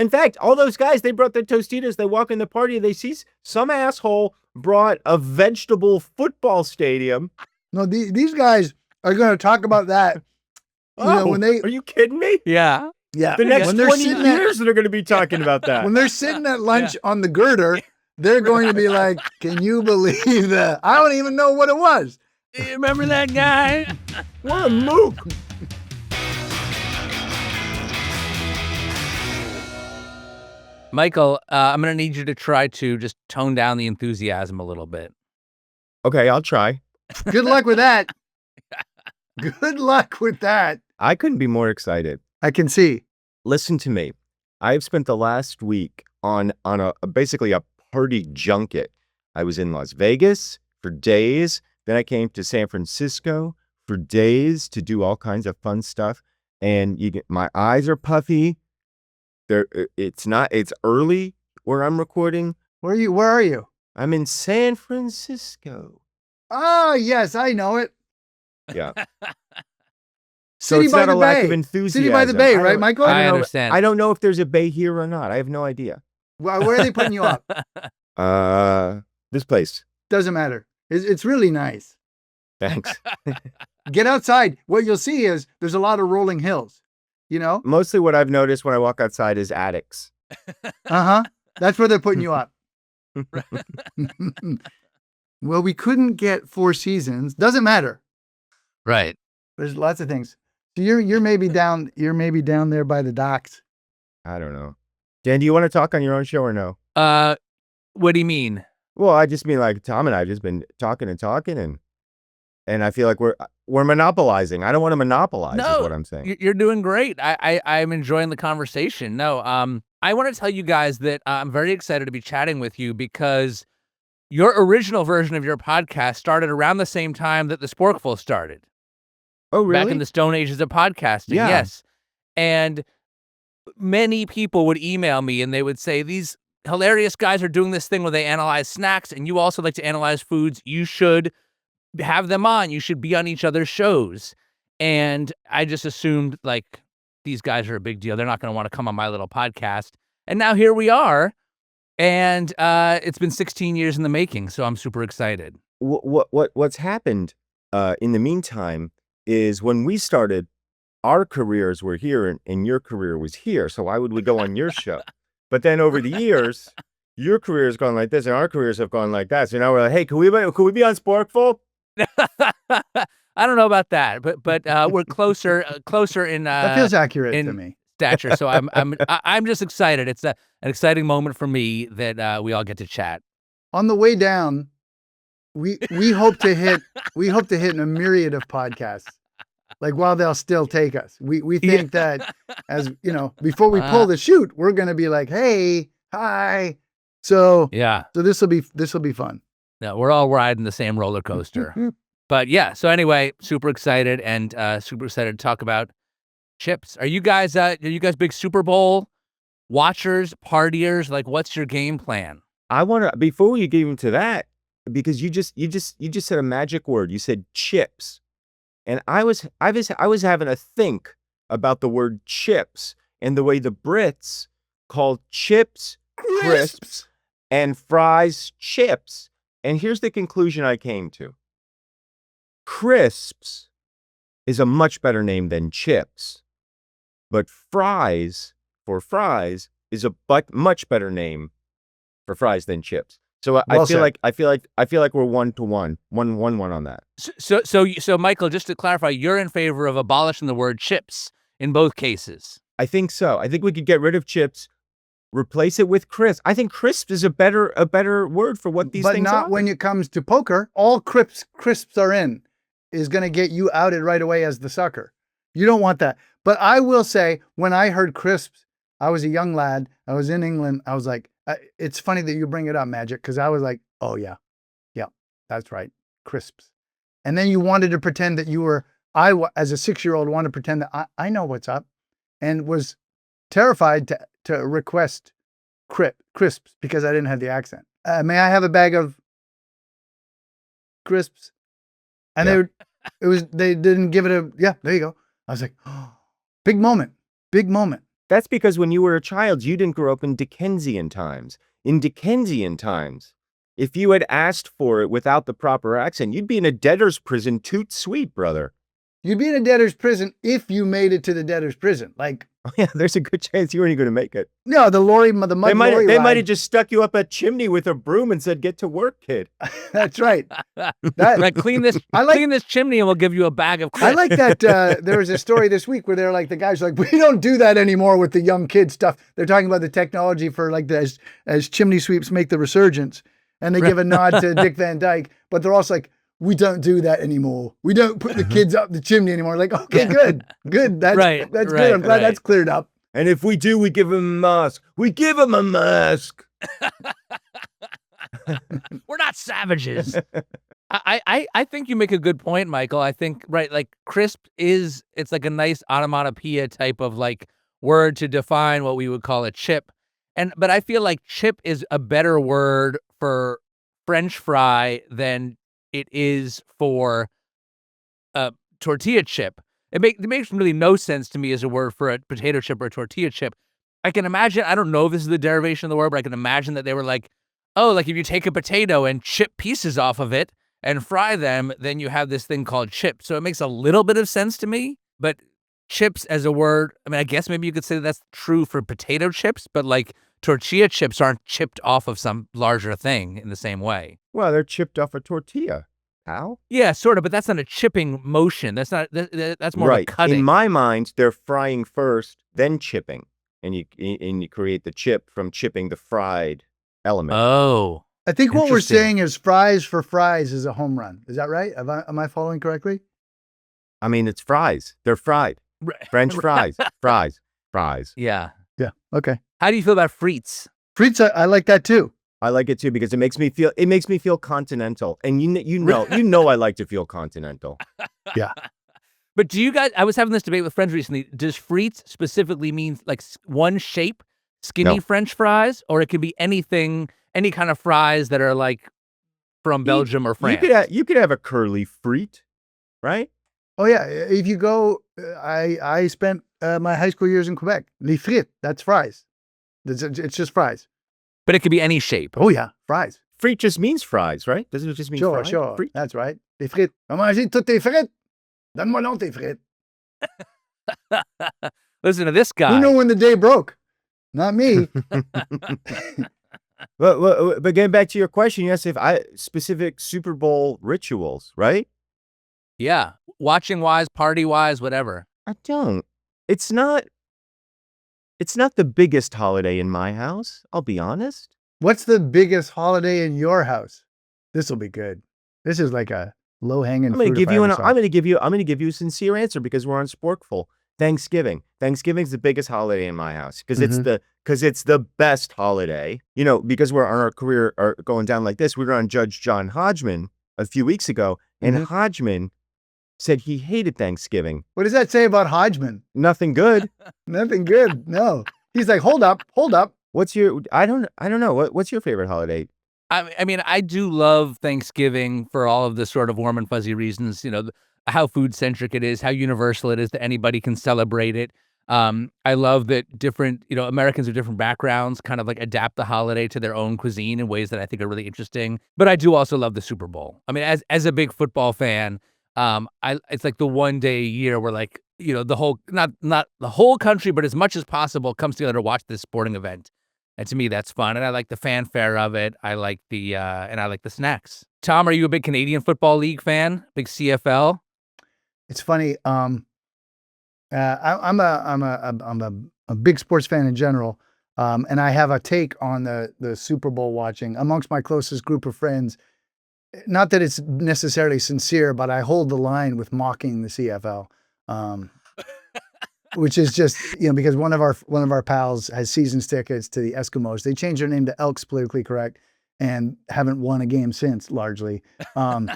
In fact, all those guys, they brought their Tostitos. They walk in the party. They see some asshole brought a vegetable football stadium. No, these guys are going to talk about that. When they are you kidding me? Yeah. Yeah. The next 20 years, they're going to be talking about that. When they're sitting at lunch on the girder, they're going to be like, can you believe that? I don't even know what it was. You remember that guy? What a mook. Michael, I'm going to need you to try to just tone down the enthusiasm a little bit. Okay, I'll try. Good luck with that. Good luck with that. I couldn't be more excited. I can see. Listen to me. I've spent the last week on basically a party junket. I was in Las Vegas for days. Then I came to San Francisco for days to do all kinds of fun stuff. And my eyes are puffy. It's early where I'm recording. Where are you? I'm in San Francisco. Oh, yes, I know it. Yeah. So City it's by not the a lack bay. of enthusiasm. City by the bay, right, Michael? I understand. I don't know if there's a bay here or not. I have no idea. Well, where are they putting you up? This place. Doesn't matter. It's really nice. Thanks. Get outside. What you'll see is there's a lot of rolling hills. Mostly what I've noticed when I walk outside is attics. That's where they're putting you up. Well, we couldn't get Four Seasons. Doesn't matter. Right. There's lots of things. So you're maybe down there by the docks. I don't know. Dan, do you want to talk on your own show or no? What do you mean? Well, I just mean like Tom and I have just been talking and I feel like we're monopolizing. I don't want to monopolize is what I'm saying. You're doing great. I'm enjoying the conversation. No, I want to tell you guys that I'm very excited to be chatting with you because your original version of your podcast started around the same time that the Sporkful started. Oh, really? Back in the Stone Ages of podcasting. Yeah. Yes. And many people would email me and they would say, these hilarious guys are doing this thing where they analyze snacks and you also like to analyze foods. You should have them on. You should be on each other's shows. And I just assumed like these guys are a big deal. They're not going to want to come on my little podcast. And now here we are. And it's been 16 years in the making. So I'm super excited. What's happened in the meantime is when we started, our careers were here and your career was here. So why would we go on your show? But then over the years, your career has gone like this and our careers have gone like that. So now we're like, hey, could we be on Sporkful? I don't know about that, but we're closer in that feels accurate to me. Stature. So I'm just excited. It's an exciting moment for me that we all get to chat. On the way down, we hope to hit a myriad of podcasts. Like while they'll still take us. We think that as before we pull the chute, we're gonna be like, hey, hi. So this will be fun. No, we're all riding the same roller coaster. But yeah, so anyway, super excited and super excited to talk about chips. Are you guys big Super Bowl watchers, partiers? Like, what's your game plan? I want to, before you get into that, because you just said a magic word. You said chips. And I was having a think about the word chips and the way the Brits call chips crisps and fries chips. And here's the conclusion I came to. Crisps is a much better name than chips, but fries is a much better name for fries than chips. So I feel like we're 1-to-1 on that. So Michael, just to clarify, you're in favor of abolishing the word chips in both cases. I think so. I think we could get rid of chips, replace it with crisp. I think crisp is a better word for what these things are. But not when it comes to poker. All crisps are in is going to get you outed right away as the sucker. You don't want that. But I will say, when I heard crisps, I was a young lad. I was in England. I was like, it's funny that you bring it up, Magic, because I was like, oh, yeah, that's right, crisps. And then you wanted to pretend that you were, as a 6-year-old, wanted to pretend that I know what's up and was terrified to request crisps because I didn't have the accent. May I have a bag of crisps? And they didn't give it there you go. I was like, oh, big moment. That's because when you were a child, you didn't grow up in Dickensian times. In Dickensian times, if you had asked for it without the proper accent, you'd be in a debtor's prison toot sweet, brother. You'd be in a debtor's prison if you made it to the debtor's prison. Like, Oh, yeah, there's a good chance you weren't even going to make it. no, the mud They lorry might ride. have just stuck you up a chimney with a broom and said, "Get to work, kid." That's right. Right, clean this I clean this chimney and we'll give you a bag of I crisps. like that. There was a story this week where they're like, the guys are like, we don't do that anymore with the young kid stuff. They're talking about the technology for like as chimney sweeps make the resurgence, and they give a nod to Dick Van Dyke, but they're also like, we don't do that anymore. We don't put the kids up the chimney anymore. Like, okay, good. That's Right, good. right, I'm glad right. that's cleared up. And if we do, we give him a mask. We give him a mask. We're not savages. I think you make a good point, Michael. I think, right, like crisp it's like a nice onomatopoeia type of like word to define what we would call a chip. But I feel like chip is a better word for French fry than it is for tortilla chip. It makes really no sense to me as a word for a potato chip or a tortilla chip. I can imagine, I don't know if this is the derivation of the word, but I can imagine that they were like, oh, like if you take a potato and chip pieces off of it and fry them, then you have this thing called chip. So it makes a little bit of sense to me, but chips as a word, I mean, I guess maybe you could say that's true for potato chips, but like tortilla chips aren't chipped off of some larger thing in the same way. Well, they're chipped off a tortilla. How? Yeah, sort of, but that's not a chipping motion. That's not, that's more of a Right. cutting. In my mind, they're frying first, then chipping, and you create the chip from chipping the fried element. Oh. I think what we're Interesting. saying is fries for fries is a home run. Is that right? Am I following correctly? I mean, it's fries. They're fried. French fries. Fries. Yeah. Yeah. Okay. How do you feel about frites? Frites, I like that too. I like it too because it makes me feel continental, and you know I like to feel continental. But do you guys, I was having this debate with friends recently. Does frites specifically mean like one shape, skinny No. French fries, or it could be anything, any kind of fries that are like from Belgium or France? You could have a curly frite, right? Oh yeah. If you go, I spent my high school years in Quebec. Les frites, that's fries. It's just fries. But it could be any shape. Oh yeah, fries. Frite just means fries, right? Doesn't it just mean Sure, fried? sure. Frite. That's right. Les frites. On manger toutes tes frites. Donne-moi donc tes frites. Listen to this guy. Who knew when the day broke? Not me. But getting back to your question, yes, if specific Super Bowl rituals, right? Yeah. Watching wise, party wise, whatever. I don't. It's not the biggest holiday in my house, I'll be honest. What's the biggest holiday in your house? This will be good. This is like a low-hanging I'm going fruit. to give if I you ever an saw I'm it. going to give you a sincere answer because we're on Sporkful. Thanksgiving. Thanksgiving's the biggest holiday in my house because it's the best holiday. You know, because we're on our career are going down like this. We were on Judge John Hodgman a few weeks ago, and Hodgman said he hated Thanksgiving. What does that say about Hodgman? Nothing good. Nothing good. No. He's like, hold up. What's your? I don't know. What's your favorite holiday? I mean, I do love Thanksgiving for all of the sort of warm and fuzzy reasons, you know, how food centric it is, how universal it is that anybody can celebrate it. I love that different, you know, Americans of different backgrounds kind of like adapt the holiday to their own cuisine in ways that I think are really interesting. But I do also love the Super Bowl. I mean, as a big football fan, it's like the one day a year where like, you know, the whole, not the whole country, but as much as possible comes together to watch this sporting event. And to me, that's fun. And I like the fanfare of it. I like and I like the snacks. Tom, are you a big Canadian Football League fan? Big CFL? It's funny. I'm a big sports fan in general. And I have a take on the Super Bowl watching amongst my closest group of friends. Not that it's necessarily sincere, but I hold the line with mocking the CFL. Which is just, you know, because one of our pals has seasons tickets to the Eskimos. They changed their name to Elks, politically correct, and haven't won a game since, largely. And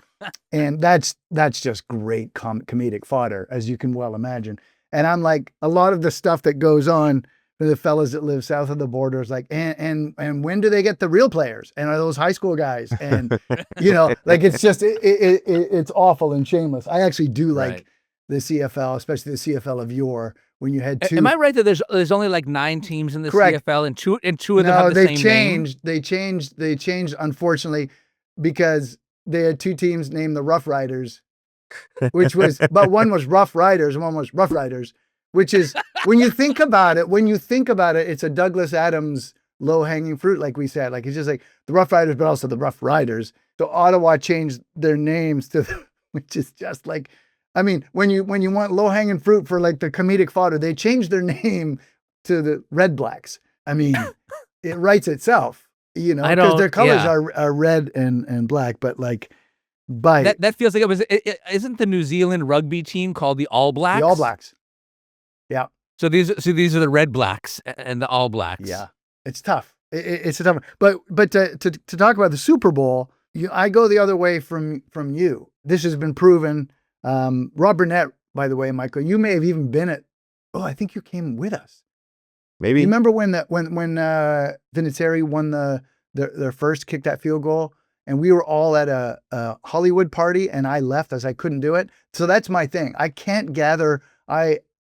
that's just great comedic fodder, as you can well imagine. And I'm like, a lot of the stuff that goes on for the fellas that live south of the border is like, and when do they get the real players? And are those high school guys? And you know, like it's just it's awful and shameless. I actually do like Right. the CFL, especially the CFL of yore, when you had two. Am I right that there's only like 9 teams in the Correct. CFL and two of them No, have the they same changed. name? They changed, unfortunately, because they had 2 teams named the Rough Riders, which was, but one was Rough Riders and one was Rough Riders, which is, when you think about it, it's a Douglas Adams low-hanging fruit, like we said. Like, it's just like the Rough Riders, but also the Rough Riders. So Ottawa changed their names to, which is just like, I mean, when you want low-hanging fruit for like the comedic fodder, they changed their name to the Red Blacks. I mean, it writes itself, you know, because their colors are red and black, but like, that feels like isn't the New Zealand rugby team called the All Blacks? The All Blacks. Yeah. So these are the Red Blacks and the All Blacks. Yeah. It's tough. It's a tough one. But to talk about the Super Bowl, I go the other way from you. This has been proven. Rob Burnett, by the way, Michael, you may have even been at. Oh, I think you came with us. Maybe. You remember when Vinatieri won their first, kicked that field goal, and we were all at a Hollywood party, and I left as I couldn't do it. So that's my thing. I can't gather.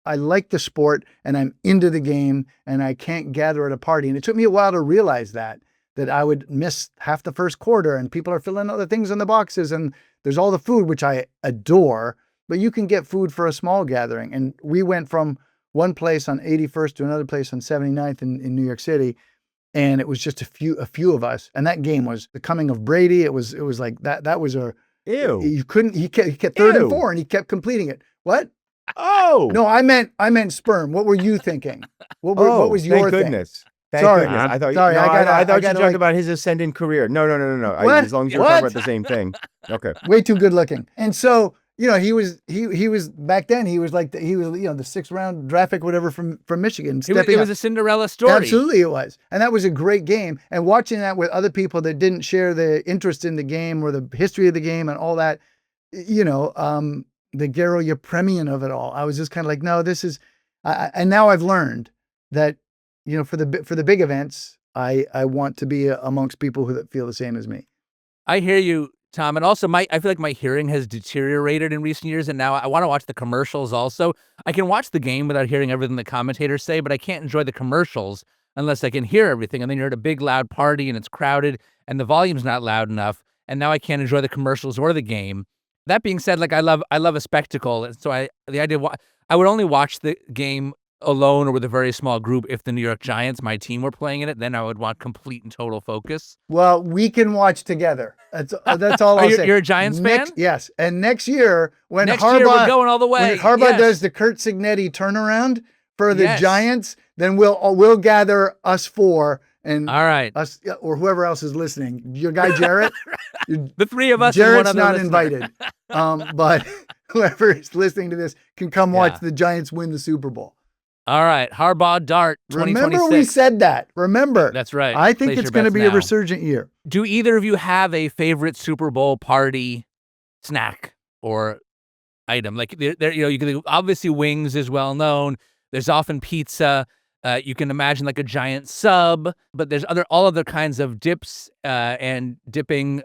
I like the sport and I'm into the game, and I can't gather at a party. And it took me a while to realize that I would miss half the first quarter and people are filling other things in the boxes and there's all the food, which I adore, but you can get food for a small gathering. And we went from one place on 81st to another place on 79th in New York City. And it was just a few of us. And that game was the coming of Brady. It was like that was a, Ew. You couldn't, he kept 3rd and 4 and he kept completing it. What? Oh no! I meant sperm. What were you thinking? What was your thank thing? goodness. Thank Sorry. goodness. I thought. Sorry, No, I thought you gotta, talked about his ascendant career. No. What? As long as you're What? talking about the same thing. Okay. Way too good looking. And so, you know, he was back then. He was like the 6th round draft pick, whatever, from Michigan. It was a Cinderella story. Absolutely, it was, and that was a great game. And watching that with other people that didn't share the interest in the game or the history of the game and all that, you know, the Garo Yepremian of it all. I was just kind of like, no, this is, and now I've learned that, you know, for the big events, I want to be amongst people who feel the same as me. I hear you, Tom, and also I feel like my hearing has deteriorated in recent years, and now I want to watch the commercials also. I can watch the game without hearing everything the commentators say, but I can't enjoy the commercials unless I can hear everything. And then you're at a big loud party and it's crowded and the volume's not loud enough, and now I can't enjoy the commercials or the game. That being said, like I love a spectacle, and so I would only watch the game alone or with a very small group if the New York Giants, my team, were playing in it. Then I would want complete and total focus. Well, we can watch together. That's all I'll say. You're a Giants fan? Yes, and next year when we're going all the way. When Harbaugh does the Kurt Signetti turnaround for the Yes. Giants, then we'll gather us 4. And all right, us or whoever else is listening, your guy Jarrett, the 3 of us. Jarrett's and one other not listener. invited, but whoever is listening to this can come watch the Giants win the Super Bowl. All right, Harbaugh Dart 2026. Remember we said that. Remember, that's right. I think it's going to be a resurgent year. Do either of you have a favorite Super Bowl party snack or item? Like there, you can obviously wings is well known. There's often pizza. You can imagine like a giant sub, but there's all other kinds of dips and dipping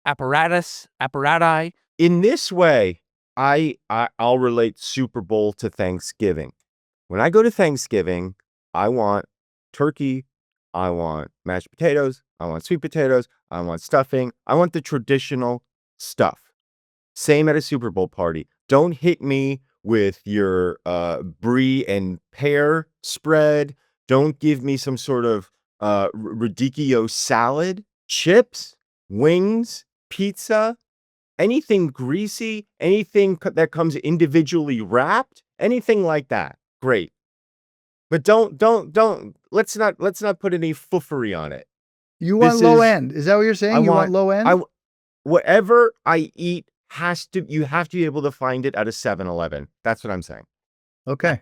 apparati. In this way, I'll relate Super Bowl to Thanksgiving. When I go to Thanksgiving, I want turkey, I want mashed potatoes, I want sweet potatoes, I want stuffing, I want the traditional stuff. Same at a Super Bowl party. Don't hit me with your brie and pear spread. Don't give me some sort of radicchio salad. Chips, wings, pizza, anything greasy, anything that comes individually wrapped, anything like that. Great. But don't let's not put any foofery on it. You want low end. Is that what you're saying? You want low end? Whatever I eat you have to be able to find it at a 7-Eleven. That's what I'm saying. Okay.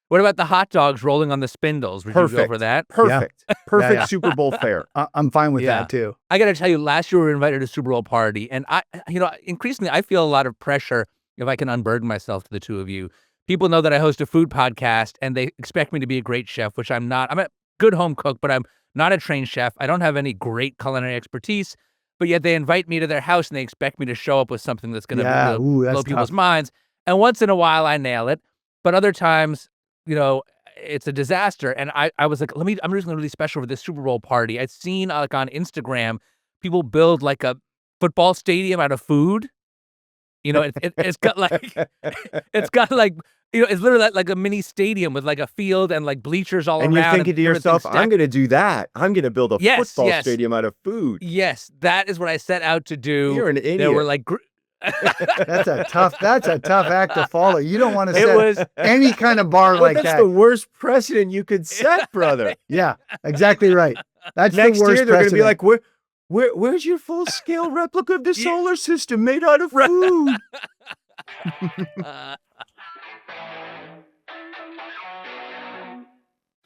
What about the hot dogs rolling on the spindles? Would you go for that? Perfect. Yeah. Perfect Yeah. Super Bowl fare. I'm fine with that too. I got to tell you, last year we were invited to a Super Bowl party, and increasingly I feel a lot of pressure if I can unburden myself to the two of you. People know that I host a food podcast, and they expect me to be a great chef, which I'm not. I'm a good home cook, but I'm not a trained chef. I don't have any great culinary expertise, but yet they invite me to their house, and they expect me to show up with something that's going to blow people's minds. And once in a while, I nail it. But other times, it's a disaster. And I was like, I'm just really special for this Super Bowl party. I'd seen like on Instagram, people build like a football stadium out of food. It's got like, it's got like, it's literally like a mini stadium with like a field and like bleachers all And around. you're thinking to yourself, I'm going to do that. I'm going to build a Yes, football yes. stadium out of food. Yes, that is what I set out to do. You're an idiot. There were like, That's a tough act to follow. You don't want to it set was, any kind of bar Well, like that's that. the worst precedent you could set, brother. Yeah, exactly right. That's Next the worst year, they're going to be precedent. like, where's your full-scale replica of the solar system made out of food?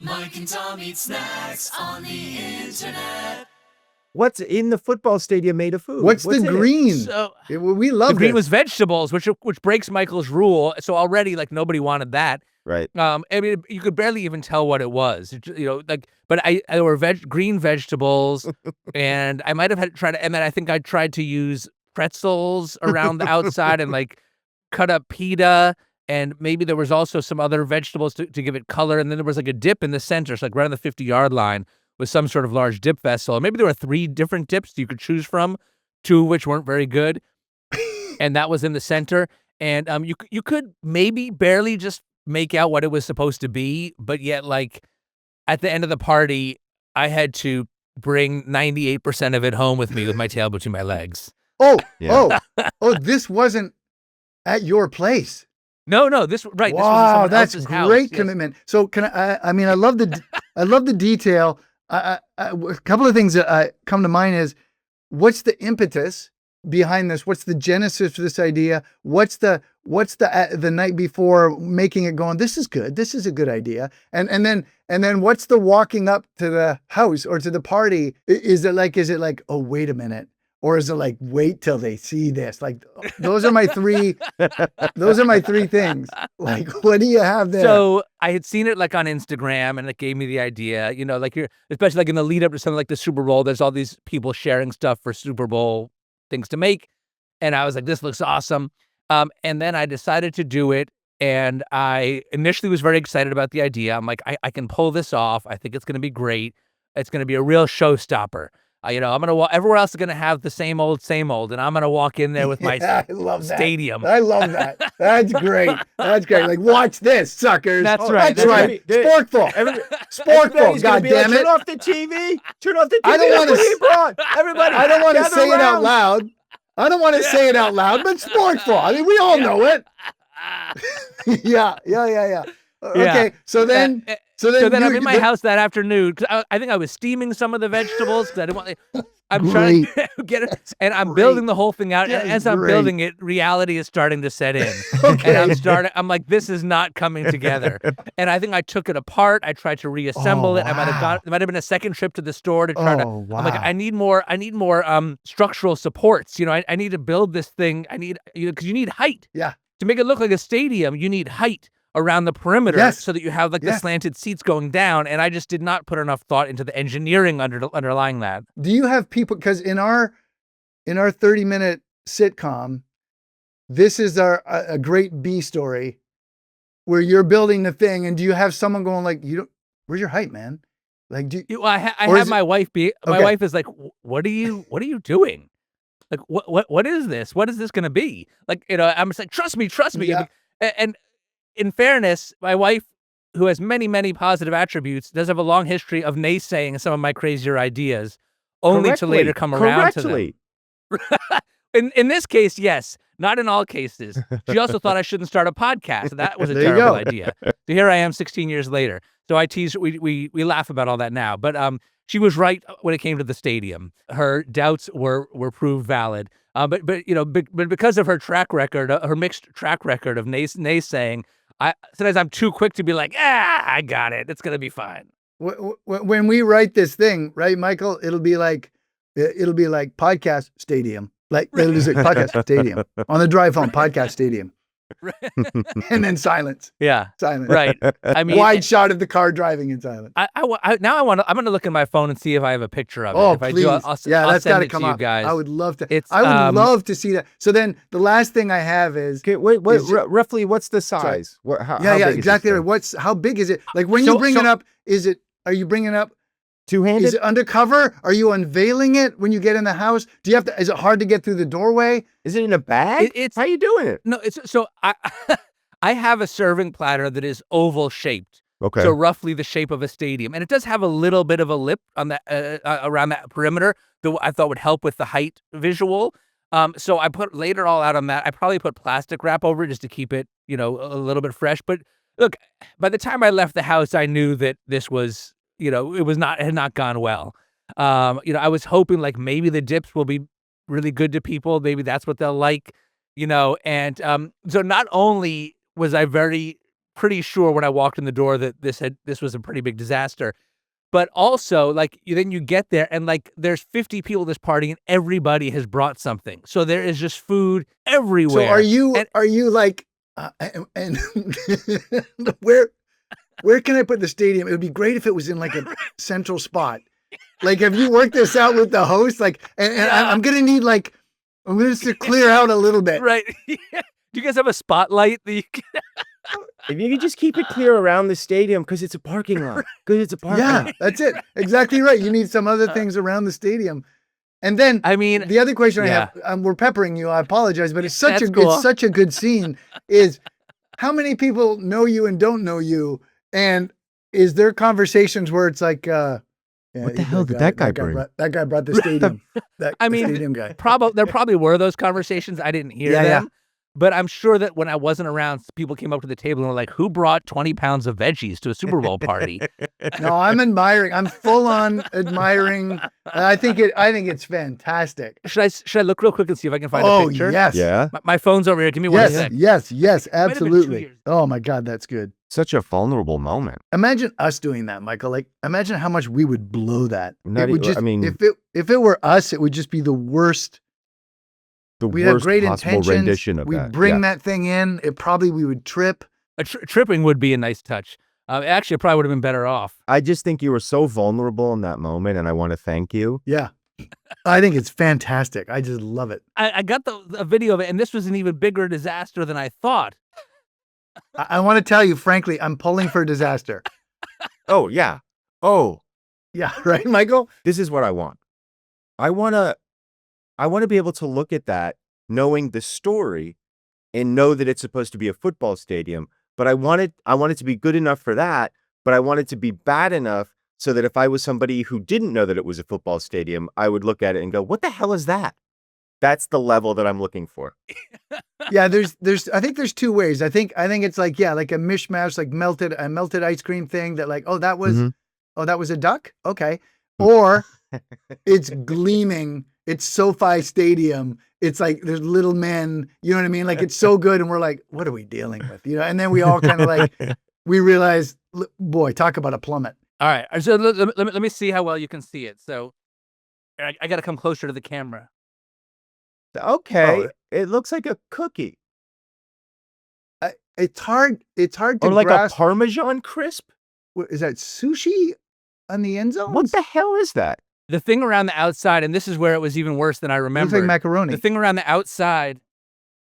Mike and Tom eat snacks on the internet. What's in the football stadium made of food? What's the in it? green? So We the love green this. was vegetables, which breaks Michael's rule. So already, like, nobody wanted that. Right. I mean, you could barely even tell what it was. But there were green vegetables, and I might have tried to. And then I think I tried to use pretzels around the outside and like cut up pita, and maybe there was also some other vegetables to give it color. And then there was like a dip in the center, so like right on the 50-yard line was some sort of large dip vessel. Maybe there were 3 different dips you could choose from, 2 of which weren't very good, and that was in the center. And you could maybe barely just make out what it was supposed to be, but yet, like, at the end of the party, I had to bring 98% of it home with me with my tail between my legs. This wasn't at your place. No, this right. Wow, this was someone that's else's great house. Yes. commitment. So can I mean, I love the detail. A couple of things that come to mind is, what's the impetus behind this? What's the genesis for this idea? What's the night before making it going, this is good. This is a good idea. And then what's the walking up to the house or to the party? Is it like, oh, wait a minute? Or is it like, wait till they see this? Like, those are my 3 things. Like, what do you have there? So I had seen it like on Instagram, and it gave me the idea, like especially like in the lead up to something like the Super Bowl, there's all these people sharing stuff for Super Bowl things to make. And I was like, this looks awesome. And then I decided to do it. And I initially was very excited about the idea. I'm like, I can pull this off. I think it's going to be great. It's going to be a real showstopper. I'm going to everywhere else is going to have the same old, and I'm going to walk in there with my I love that. stadium. I love that. That's great. That's great. Like, watch this, suckers. That's right. That's right. Sporkful. Sporkful. God damn it. Turn off the TV. Turn off the TV. I don't want to. Everybody. I don't want to gather say it out around. loud. I don't want to say it out loud, but Sporkful. I mean, we all know it. Yeah. Okay. So then I'm in my house that afternoon, 'cause I think I was steaming some of the vegetables because I didn't want. I'm trying to get it, and I'm building the whole thing out. And as I'm building it, reality is starting to set in. Okay. And I'm like, this is not coming together. And I think I took it apart. I tried to reassemble it. It might have been a second trip to the store to try to. wow. I'm like, I need more structural supports. I need to build this thing. I need, because you need height. Yeah. To make it look like a stadium, you need height around the perimeter, Yes. so that you have like the slanted seats going down. And I just did not put enough thought into the engineering underlying that. Do you have people, because in our 30-minute sitcom, this is a great B story where you're building the thing, and do you have someone going like, where's your height, man? Like, I have my wife be. My Okay. wife is like, what are you doing? Like, what is this? What is this going to be? Like, I'm just like, trust me. Yeah. And in fairness, my wife, who has many, many positive attributes, does have a long history of naysaying some of my crazier ideas, only to later come around to them. In this case, yes. Not in all cases. She also thought I shouldn't start a podcast. That was a There you terrible go. idea. So here I am 16 years later. So I tease, we laugh about all that now. But she was right when it came to the stadium. Her doubts were proved valid. But because of her track record, her mixed track record of naysaying, sometimes I'm too quick to be like, I got it. It's going to be fine. When we write this thing, right, Michael, it'll be like podcast stadium. Like, it'll just say podcast stadium on the drive home, podcast stadium. And then silence. Yeah. Silence. Right. I mean, Wide shot of the car driving in silence. now I want to. I'm going to look in my phone and see if I have a picture of it. Oh, If I please. do, I'll that's send got to it come to you up. guys. I would love to. It's, I would love to see that. So then the last thing I have is. Okay, wait, Is it- roughly, what's the size? What? How Yeah, big is exactly this right. thing? How big is it? Like when So- you bring so- it up, are you bringing it up? Two-handed? Is it undercover? Are you unveiling it when you get in the house? Do you have to? Is it hard to get through the doorway? Is it in a bag? It's- How you doing it? No, it's so I I have a serving platter that is oval shaped. Okay. So roughly the shape of a stadium, and it does have a little bit of a lip on that around that perimeter that I thought would help with the height visual. So I laid it all out on that. I probably put plastic wrap over it just to keep it, a little bit fresh. But look, by the time I left the house, I knew that this was, it had not gone well. I was hoping like maybe the dips will be really good to people. Maybe that's what they'll like, And so not only was I pretty sure when I walked in the door that this was a pretty big disaster, but also like then you get there and like there's 50 people at this party and everybody has brought something. So there is just food everywhere. So are you like, and where can I put the stadium? It would be great if it was in like a central spot. Like, have you worked this out with the host? Like, and I'm gonna need like, I'm gonna just to clear out a little bit. Right. Do you guys have a spotlight that you can... If you could just keep it clear around the stadium because it's a parking lot. Because it's a parking Yeah, lot. that's it. Exactly right. You need some other things around the stadium. And then I mean, the other question yeah. I have, we're peppering you. I apologize, but it's such That's cool. it's such a good scene. Is how many people know you and don't know you, and is there conversations where it's like, yeah, What the hell did that guy bring? That guy brought the stadium. The stadium guy. there probably were those conversations. I didn't hear them. But I'm sure that when I wasn't around, people came up to the table and were like, who brought 20 pounds of veggies to a Super Bowl party? No, I'm admiring. I'm full on admiring. I think it's fantastic. Should I look real quick and see if I can find a Oh, picture? yes. Yeah. My phone's over here. Give me one Yes, sec. yes, been 2 absolutely. years. Oh my God, that's good. Such a vulnerable moment. Imagine us doing that, Michael. Like, imagine how much we would blow that. Not It would e- just, I mean- if it were us, it would just be the worst. The We'd have worst great possible intentions. rendition of We'd that. bring Yeah. that thing in. We would trip. Tripping would be a nice touch. Actually, it probably would have been better off. I just think you were so vulnerable in that moment, and I want to thank you. Yeah. I think it's fantastic. I just love it. I got a video of it, and this was an even bigger disaster than I thought. I want to tell you, frankly, I'm pulling for disaster. Oh, yeah. Oh, Yeah, right, Michael? this is what I want. I want to be able to look at that knowing the story and know that it's supposed to be a football stadium, but I want it to be good enough for that, but I want it to be bad enough so that if I was somebody who didn't know that it was a football stadium, I would look at it and go, "What the hell is that?" That's the level that I'm looking for. Yeah, I think there's two ways. I think it's like, yeah, like a mishmash, like a melted ice cream thing that like, that was a duck? Okay. Or it's gleaming. It's SoFi Stadium. It's like there's little men, you know what I mean? Like it's so good and we're like, what are we dealing with? And then we all kind of like we realize, boy, talk about a plummet. All right. So let me see how well you can see it. So I got to come closer to the camera. Okay, Oh. it looks like a cookie It's hard to or like grasp. a Parmesan crisp. Is that sushi on the end zone? What the hell is that? The thing around the outside, and this is where it was even worse than I Looks remember. like macaroni. The thing around the outside.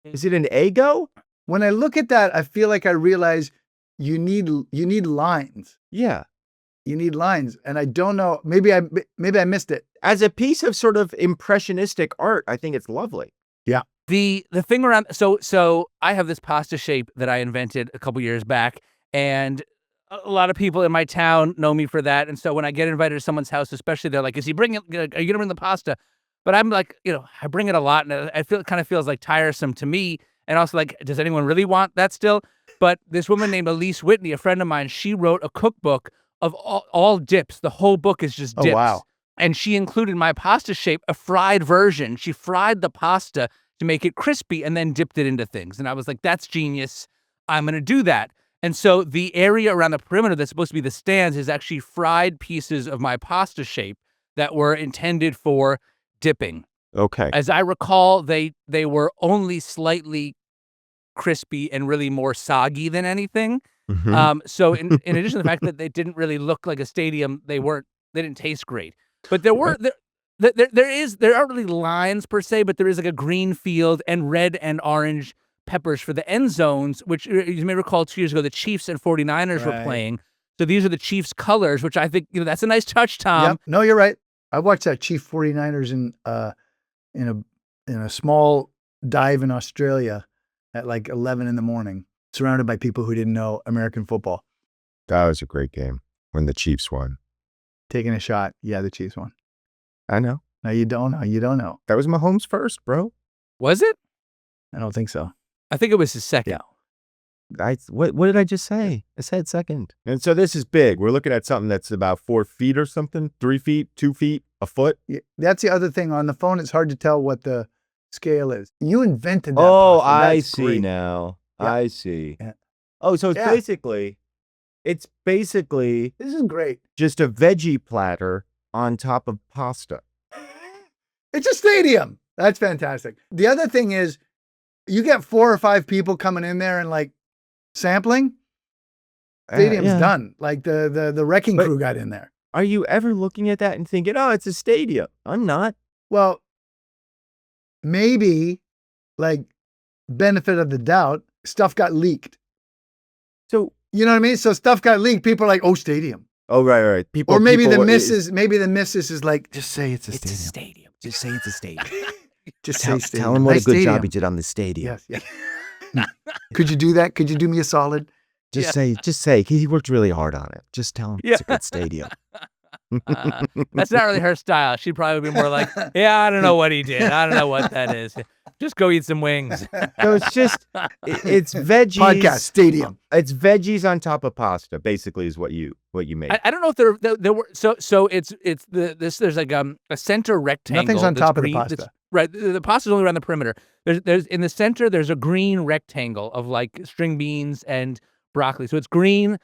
Is it an Eggo? When I look at that, I feel like I realize you need lines. Yeah. You need lines, and I don't know. Maybe I missed it. As a piece of sort of impressionistic art, I think it's lovely. The thing around so I have this pasta shape that I invented a couple years back, and a lot of people in my town know me for that. And so when I get invited to someone's house, especially, they're like, "Is he bringing? Are you gonna bring the pasta?" But I'm like, I bring it a lot, and I feel it kind of feels like tiresome to me. And also like, does anyone really want that still? But this woman named Elise Whitney, a friend of mine, she wrote a cookbook of all dips. The whole book is just dips. Oh, wow. And she included my pasta shape, a fried version. She fried the pasta to make it crispy and then dipped it into things. And I was like, that's genius. I'm going to do that. And so the area around the perimeter that's supposed to be the stands is actually fried pieces of my pasta shape that were intended for dipping. Okay. As I recall, they were only slightly crispy and really more soggy than anything. Mhm. So in addition to the fact that they didn't really look like a stadium, they didn't taste great. But there were there aren't really lines per se, but there is like a green field and red and orange peppers for the end zones, which you may recall 2 years ago the Chiefs and 49ers were Right. playing. So these are the Chiefs colors, which I think that's a nice touch, Tom. Yep. No, you're right. I watched that Chief 49ers in a small dive in Australia at like 11 in the morning, surrounded by people who didn't know American football, That was a great game when the Chiefs won. taking a shot. Yeah, the Chiefs won. I know. No, you don't know. You don't know. That was Mahomes' first, bro. Was it? I don't think so. I think it was his second. What did I just say? I said second. And so this is big. We're looking at something that's about 4 feet or something, 3 feet, 2 feet, a foot. Yeah, that's the other thing. On the phone, it's hard to tell what the scale is. You invented that. Oh, pasta. I That's see great. now. Yeah. I see. Yeah. Oh, so Yeah. it's basically This is great. just a veggie platter on top of pasta. It's a stadium. That's fantastic. The other thing is, you get 4 or 5 people coming in there and like sampling. Stadium's Yeah. done. Like the wrecking But- crew got in there. Are you ever looking at that and thinking, oh, it's a stadium? I'm not. Well, maybe like benefit of the doubt, stuff got leaked. So, You know what I mean? So stuff got leaked. People are like, "Oh, stadium." oh, right. People, Or maybe people the were- missus. Maybe the missus is like, "Just say it's a It's a stadium. stadium. Just say it's a stadium. Just Tell, say stadium. tell him what Nice a good job stadium." he did on the stadium. Yes. Yeah. Could you do that? Could you do me a solid? Just say he worked really hard on it. Just tell him it's a Yeah. good stadium. That's not really her style. She'd probably be more like, yeah, I don't know what he did. I don't know what that is. Just go eat some wings. So it's just it's veggies. Podcast stadium. It's veggies on top of pasta. Basically, is what you made. I don't know if there were so it's there's like a center rectangle. Nothing's on that's top of the green- that's- pasta. Right, the pasta's only around the perimeter. There's in the center. There's a green rectangle of like string beans and broccoli. So it's green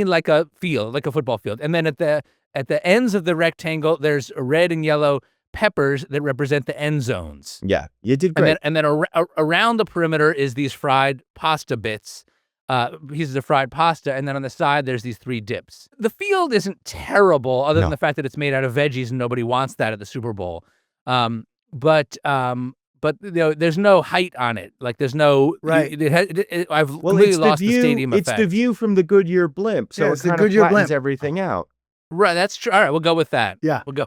like a field, like a football field. And then at the ends of the rectangle, there's red and yellow peppers that represent the end zones. Yeah, you did great. And then around the perimeter is these fried pasta bits, pieces of fried pasta, and then on the side there's these 3 dips. The field isn't terrible, other than No. the fact that it's made out of veggies and nobody wants that at the Super Bowl. But there's no height on it. Like there's no Right. I've Well, completely it's lost the view. the stadium It's effect. the view from the Goodyear blimp. So Yeah, it it's the kind of Goodyear flattens blimp. everything out. Right, that's true. All right, we'll go with that. Yeah. We'll go.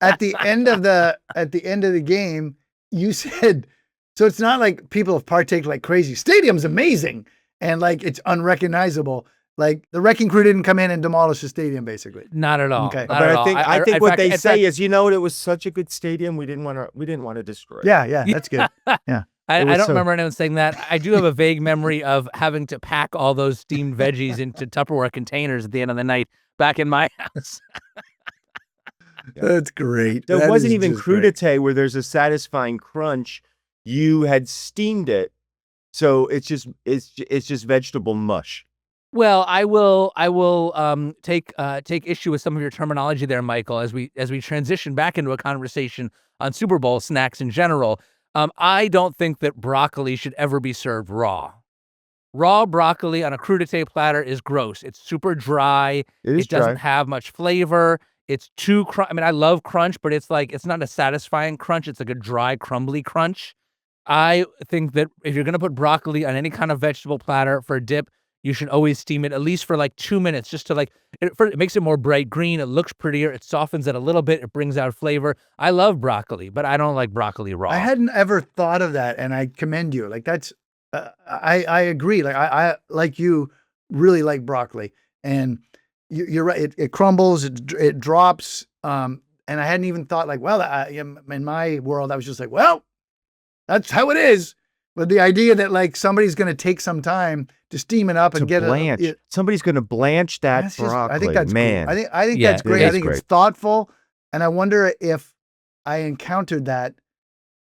At the end of the game, you said, so it's not like people have partaken like crazy. Stadium's amazing. And like it's unrecognizable. Like the wrecking crew didn't come in and demolish the stadium, basically. Not at all. Okay. Not But at I all. think I think in what fact- they in say fact, is, you know what? It was such a good stadium. We didn't want to destroy. it. Yeah, that's good. I It was don't so- remember anyone saying that. I do have a vague memory of having to pack all those steamed veggies into Tupperware containers at the end of the night back in my house. That's great. So it That wasn't is even just great. crudité where there's a satisfying crunch. You had steamed it, so it's just vegetable mush. Well, I will take issue with some of your terminology there, Michael, as we transition back into a conversation on Super Bowl snacks in general. I don't think that broccoli should ever be served raw. Raw broccoli on a crudité platter is gross. It's super dry. It Doesn't have much flavor. It's too I mean, I love crunch, but it's like it's not a satisfying crunch. It's like a dry, crumbly crunch. I think that if you're gonna put broccoli on any kind of vegetable platter for a dip, you should always steam it at least for like 2 minutes, just to like it makes it more bright green. It looks prettier. It softens it a little bit. It brings out flavor. I love broccoli, but I don't like broccoli raw. I hadn't ever thought of that, and I commend you. Like that's, I agree. Like I like you really like broccoli, and you're right. It crumbles, it drops, and I hadn't even thought like, well, in my world, I was just like, well, that's how it is. But the idea that like somebody's going to take some time to steam it up to and get blanch. Somebody's going to blanch that that's just- broccoli. I think that's man. cool. I think Yeah, that's it great. I is think it's great. thoughtful, and I wonder if I encountered that.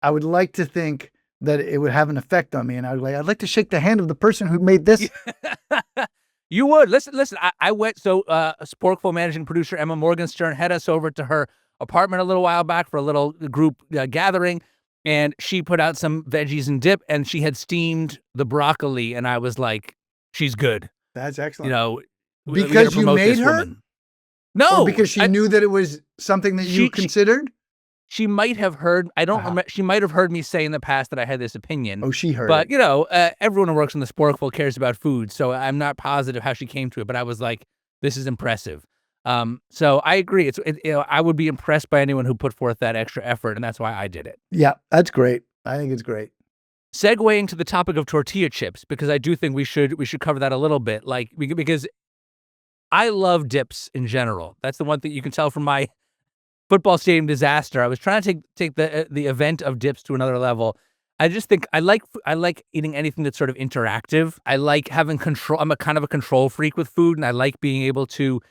I would like to think that it would have an effect on me, and I'd like to shake the hand of the person who made this. You would listen. I went. So, Sporkful managing producer Emma Morgenstern had us over to her apartment a little while back for a little group gathering, and she put out some veggies and dip, and she had steamed the broccoli, and I was like, "She's good." That's excellent. You know, we gotta Because you promote made this her? woman. No, Or because she knew that it was something that you She- considered? she might have heard. I don't Uh-huh. remember. She might have heard me say in the past that I had this opinion. Oh, she heard But it. everyone who works in the Sporkful cares about food, so I'm not positive how she came to it. But I was like, "This is impressive." So I agree. I would be impressed by anyone who put forth that extra effort, and that's why I did it. Yeah, that's great. I think it's great. Segueing to the topic of tortilla chips, because I do think we should cover that a little bit, like because I love dips in general. That's the one thing you can tell from my football stadium disaster. I was trying to take the event of dips to another level. I just think I like eating anything that's sort of interactive. I like having control. I'm a kind of a control freak with food, and I like being able to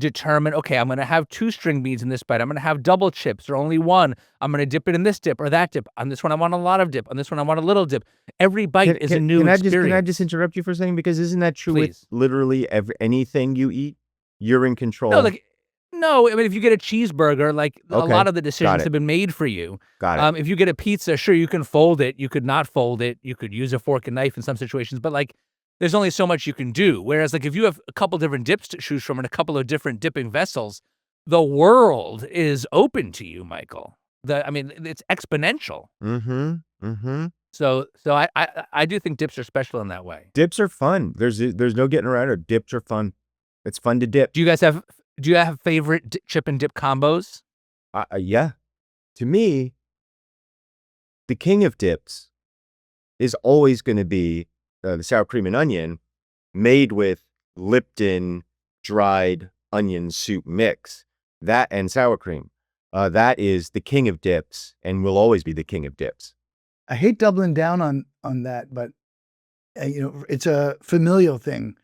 determine, okay, I'm going to have 2 string beans in this bite. I'm going to have double chips or only one. I'm going to dip it in this dip or that dip. On this one, I want a lot of dip. On this one, I want a little dip. Every bite is a new experience. Can I just interrupt you for a second? Because isn't that true Please. with literally anything you eat? You're in control. No, I mean, if you get a cheeseburger, like a Okay, lot of the got decisions it. have been made for you. Got it. If you get a pizza, sure, you can fold it. You could not fold it. You could use a fork and knife in some situations, but like, there's only so much you can do. Whereas, like, if you have a couple different dips to choose from and a couple of different dipping vessels, the world is open to you, Michael. It's exponential. Mm-hmm. Mm-hmm. So I do think dips are special in that way. Dips are fun. There's no getting around it. Dips are fun. It's fun to dip. Do you have favorite chip and dip combos? Yeah. To me, the king of dips is always going to be the sour cream and onion made with Lipton dried onion soup mix. That and sour cream. That is the king of dips and will always be the king of dips. I hate doubling down on that, but it's a familial thing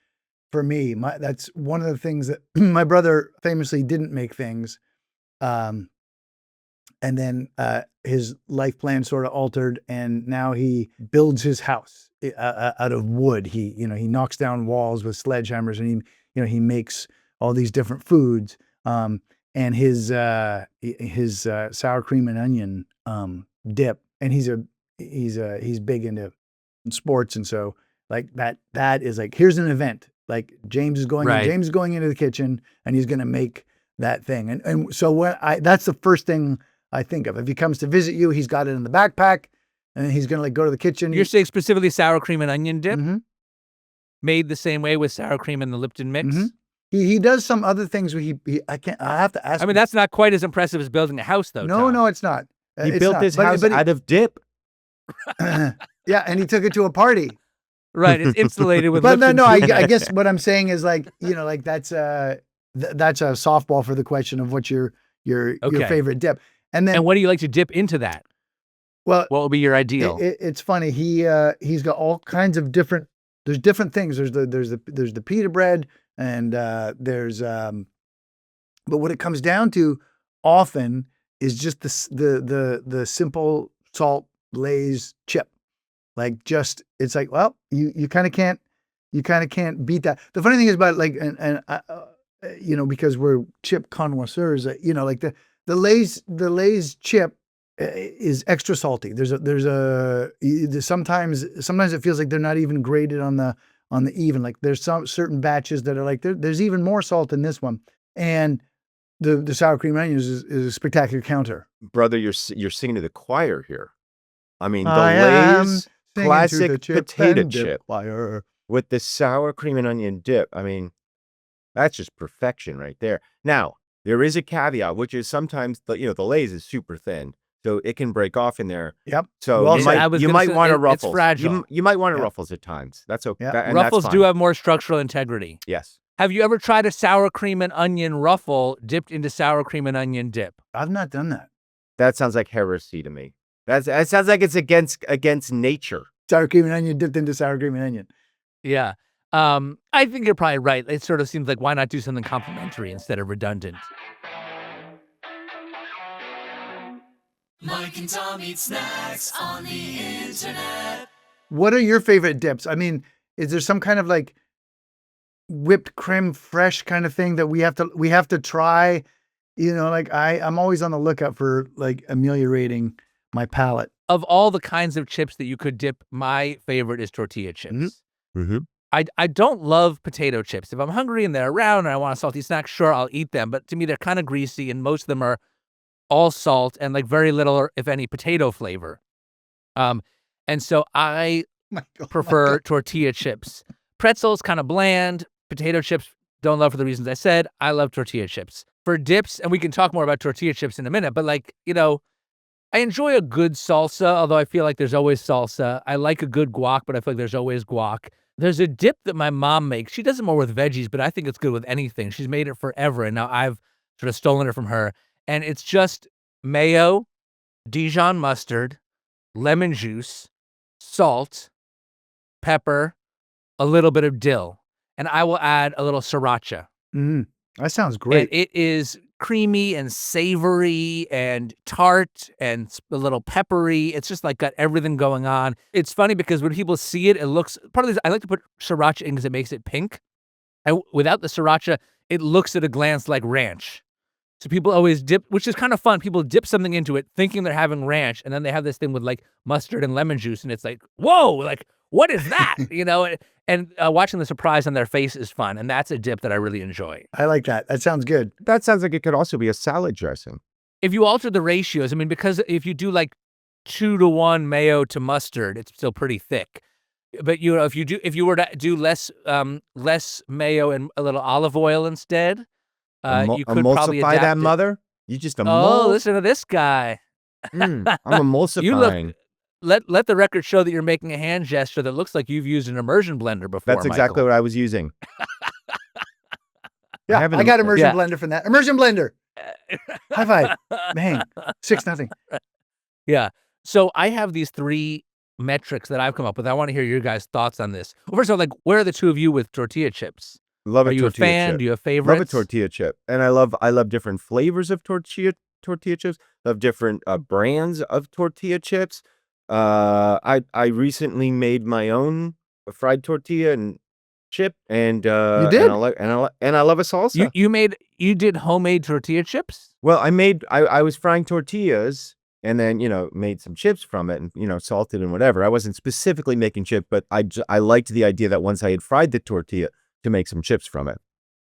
for me. That's one of the things that my brother famously didn't make things, and then his life plan sort of altered, and now he builds his house out of wood. He knocks down walls with sledgehammers, and he makes all these different foods. And his sour cream and onion dip, and he's big into sports, and so like that is like, here's an event. Like James is going into the kitchen and he's going to make that thing. And so that's the first thing I think of. If he comes to visit you, he's got it in the backpack and he's going to like go to the kitchen. You're saying specifically sour cream and onion dip? Mm-hmm. Made the same way with sour cream and the Lipton mix? Mm-hmm. He does some other things where I have to ask. I mean, that's not quite as impressive as building a house, though. Tom. No, it's not. He built his house out of dip. Yeah, and he took it to a party. Right, it's insulated with. But Lipton no, soup. I guess what I'm saying is like, like that's a softball for the question of what's your favorite dip. And what do you like to dip into that? Well, what would be your ideal? It's funny. He's got all kinds of different. There's different things. There's the pita bread, and but what it comes down to often is just the simple salt Lay's chip. Like it's like, well, you kind of can't beat that. The funny thing is about like, and because we're chip connoisseurs, like the Lay's chip is extra salty. Sometimes it feels like they're not even graded on the even. Like there's some certain batches that are like there's even more salt in this one, and the sour cream and onions is a spectacular counter. Brother, you're singing to the choir here. I mean, the Lay's classic potato chip with the sour cream and onion dip. I mean, that's just perfection right there. Now, there is a caveat, which is sometimes the Lay's is super thin, so it can break off in there. Yep. So Well, you might want to ruffles. It's fragile. You might want to ruffles at times. That's okay. Yeah. Ruffles do have more structural integrity. Yes. Have you ever tried a sour cream and onion ruffle dipped into sour cream and onion dip? I've not done that. That sounds like heresy to me. That sounds like it's against nature. Sour cream and onion dipped into sour cream and onion. Yeah. I think you're probably right. It sort of seems like, why not do something complementary instead of redundant? Mike and Tom eat snacks on the internet. What are your favorite dips? I mean, is there some kind of like whipped creme fresh kind of thing that we have to try? Like I'm always on the lookout for like ameliorating my palate. of all the kinds of chips that you could dip, my favorite is tortilla chips. Mm-hmm. I don't love potato chips. If I'm hungry and they're around and I want a salty snack, sure, I'll eat them. But to me, they're kind of greasy, and most of them are all salt and like very little, or if any, potato flavor. And so I prefer tortilla chips. Pretzels kind of bland. Potato chips, don't love for the reasons I said. I love tortilla chips. For dips, and we can talk more about tortilla chips in a minute, but like, I enjoy a good salsa, although I feel like there's always salsa. I like a good guac, but I feel like there's always guac. There's a dip that my mom makes. She does it more with veggies, but I think it's good with anything. She's made it forever, and now I've sort of stolen it from her. And it's just mayo, Dijon mustard, lemon juice, salt, pepper, a little bit of dill, and I will add a little sriracha. That sounds great. And it is creamy and savory and tart and a little peppery. It's just like got everything going on. It's funny because when people see it, it looks, part of this, I like to put sriracha in because it makes it pink. Without the sriracha, it looks at a glance like ranch. So people always dip, which is kind of fun. People dip something into it thinking they're having ranch, and then they have this thing with like mustard and lemon juice, and it's like, whoa, like, what is that? And watching the surprise on their face is fun, and that's a dip that I really enjoy. I like that. That sounds good. That sounds like it could also be a salad dressing. If you alter the ratios, I mean, because if you do like 2-to-1 mayo to mustard, it's still pretty thick. But if you were to do less mayo and a little olive oil instead, you could probably emulsify adapt that it. mother. You just Oh, listen to this guy. I'm emulsifying. Let the record show that you're making a hand gesture that looks like you've used an immersion blender before. That's exactly what I was using. Yeah, I got immersion Yeah. blender from that. Immersion blender. High five. Bang. 6-0. Yeah. So I have these 3 metrics that I've come up with. I want to hear your guys' thoughts on this. Well, first of all, like, where are the two of you with tortilla chips? Love Are a you a tortilla fan? chip. Do you have favorites? Love a tortilla chip, and I love different flavors of tortilla chips. Love different brands of tortilla chips. I recently made my own fried tortilla and chip, and You did? and I love a salsa. You did homemade tortilla chips? Well, I was frying tortillas and then, made some chips from it and, salted and whatever. I wasn't specifically making chip, but I liked the idea that once I had fried the tortilla to make some chips from it.